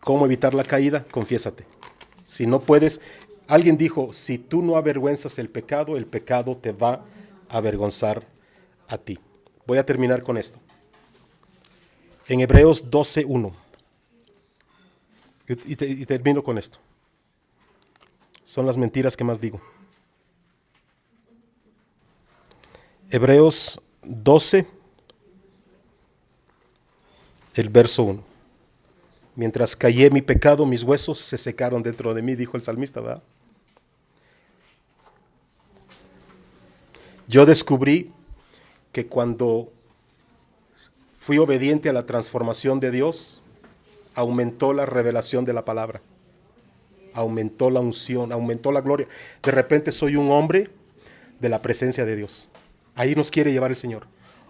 ¿Cómo evitar la caída? Confiésate. Si no puedes, alguien dijo, si tú no avergüenzas el pecado te va a avergonzar a ti. Voy a terminar con esto. En Hebreos 12:1. Y termino con esto. Son las mentiras que más digo. Hebreos 12, el verso 1. Mientras callé mi pecado, mis huesos se secaron dentro de mí, dijo el salmista, ¿verdad? Yo descubrí que cuando fui obediente a la transformación de Dios, aumentó la revelación de la palabra, aumentó la unción, aumentó la gloria. De repente soy un hombre de la presencia de Dios. Ahí nos quiere llevar el Señor.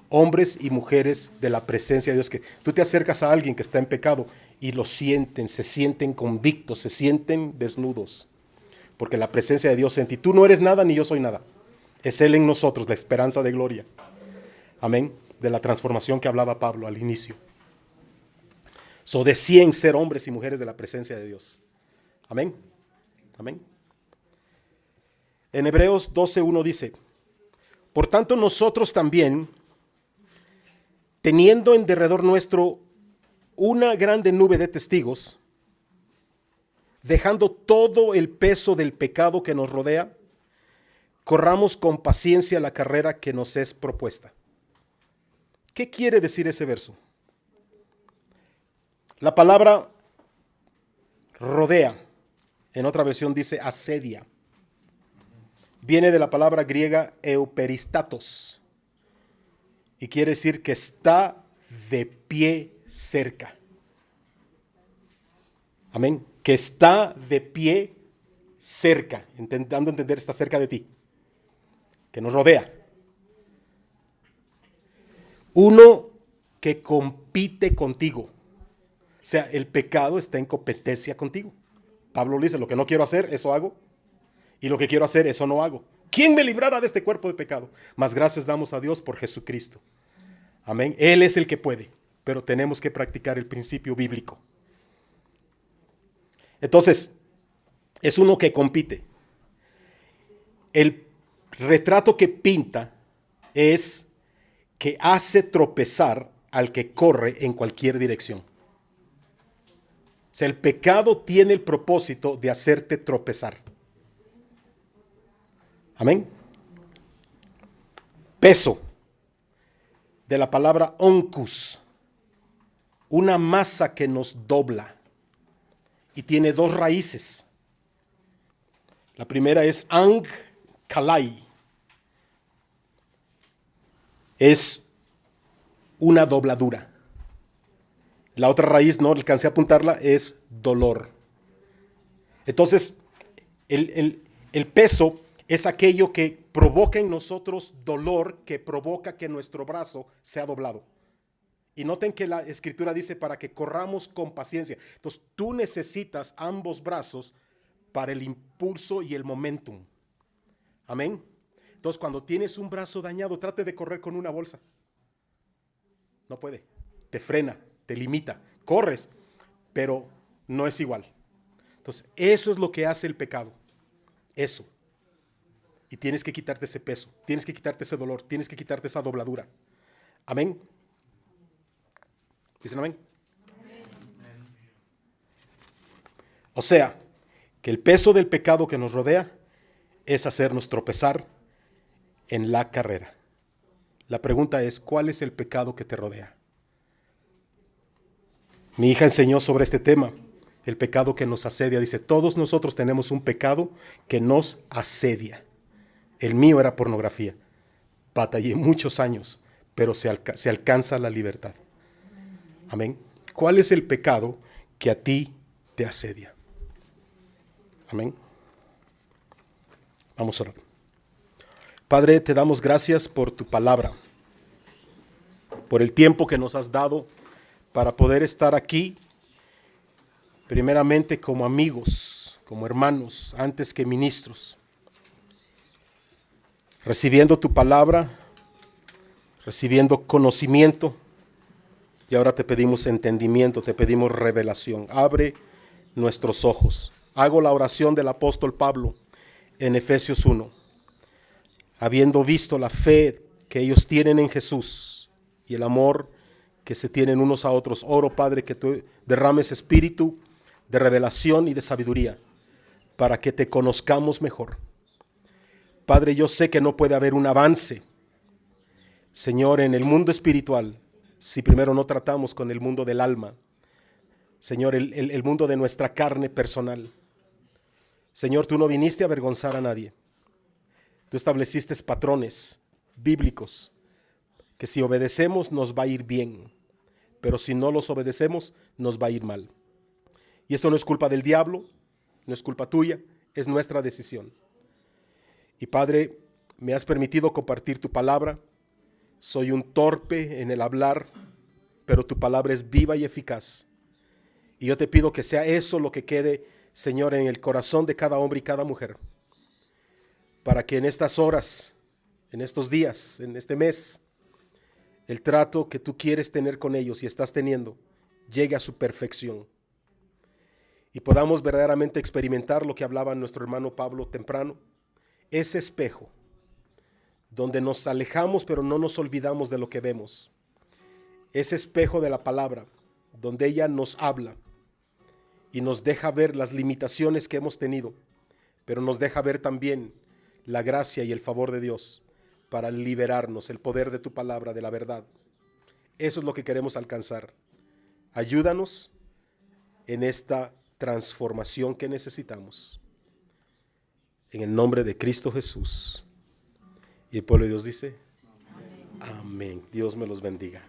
Hombres y mujeres de la presencia de Dios, que tú te acercas a alguien que está en pecado y lo sienten, se sienten convictos, se sienten desnudos, porque la presencia de Dios en ti, tú no eres nada ni yo soy nada, es Él en nosotros, la esperanza de gloria. Amén, de la transformación que hablaba Pablo al inicio. Decían ser hombres y mujeres de la presencia de Dios. Amén, amén. En Hebreos 12:1 dice, por tanto nosotros también, teniendo en derredor nuestro una grande nube de testigos, dejando todo el peso del pecado que nos rodea, corramos con paciencia la carrera que nos es propuesta. ¿Qué quiere decir ese verso? La palabra rodea, en otra versión dice asedia, viene de la palabra griega euperistatos y quiere decir que está de pie cerca. Amén. Que está de pie cerca, intentando entender, está cerca de ti, que nos rodea. Uno que compite contigo. O sea, el pecado está en competencia contigo. Pablo dice, lo que no quiero hacer, eso hago. Y lo que quiero hacer, eso no hago. ¿Quién me librará de este cuerpo de pecado? Mas gracias damos a Dios por Jesucristo. Amén. Él es el que puede, pero tenemos que practicar el principio bíblico. Entonces, es uno que compite. El retrato que pinta es que hace tropezar al que corre en cualquier dirección. O sea, el pecado tiene el propósito de hacerte tropezar. Amén. Peso, de la palabra oncus, una masa que nos dobla y tiene dos raíces. La primera es ang kalai, es una dobladura. La otra raíz, no alcancé a apuntarla, es dolor. Entonces, el peso es aquello que provoca en nosotros dolor, que provoca que nuestro brazo sea doblado. Y noten que la escritura dice para que corramos con paciencia. Entonces, tú necesitas ambos brazos para el impulso y el momentum. Amén. Entonces, cuando tienes un brazo dañado, trate de correr con una bolsa. No puede. Te frena, te limita. Corres, pero no es igual. Entonces, eso es lo que hace el pecado. Eso. Y tienes que quitarte ese peso, tienes que quitarte ese dolor, tienes que quitarte esa dobladura. Amén. ¿Dicen amén? O sea, que el peso del pecado que nos rodea es hacernos tropezar en la carrera. La pregunta es, ¿cuál es el pecado que te rodea? Mi hija enseñó sobre este tema, el pecado que nos asedia. Dice, todos nosotros tenemos un pecado que nos asedia. El mío era pornografía. Batallé muchos años, pero se alcanza la libertad. Amén. ¿Cuál es el pecado que a ti te asedia? Amén. Vamos a orar. Padre, te damos gracias por tu palabra, por el tiempo que nos has dado para poder estar aquí, primeramente como amigos, como hermanos, antes que ministros, recibiendo tu palabra, recibiendo conocimiento, y ahora te pedimos entendimiento, te pedimos revelación. Abre nuestros ojos. Hago la oración del apóstol Pablo en Efesios 1. Habiendo visto la fe que ellos tienen en Jesús y el amor que se tienen unos a otros, oro, Padre, que tú derrames espíritu de revelación y de sabiduría para que te conozcamos mejor. Padre, yo sé que no puede haber un avance, Señor, en el mundo espiritual si primero no tratamos con el mundo del alma, Señor, el mundo de nuestra carne personal. Señor, tú no viniste a avergonzar a nadie. Tú estableciste patrones bíblicos que si obedecemos nos va a ir bien, pero si no los obedecemos nos va a ir mal. Y esto no es culpa del diablo, no es culpa tuya, es nuestra decisión. Y Padre, me has permitido compartir tu palabra. Soy un torpe en el hablar, pero tu palabra es viva y eficaz. Y yo te pido que sea eso lo que quede, Señor, en el corazón de cada hombre y cada mujer, para que en estas horas, en estos días, en este mes, el trato que tú quieres tener con ellos y estás teniendo, llegue a su perfección. Y podamos verdaderamente experimentar lo que hablaba nuestro hermano Pablo temprano, ese espejo, donde nos alejamos pero no nos olvidamos de lo que vemos. Ese espejo de la palabra, donde ella nos habla y nos deja ver las limitaciones que hemos tenido, pero nos deja ver también la gracia y el favor de Dios para liberarnos, el poder de tu palabra, de la verdad. Eso es lo que queremos alcanzar. Ayúdanos en esta transformación que necesitamos. En el nombre de Cristo Jesús. Y el pueblo de Dios dice, amén. Dios me los bendiga.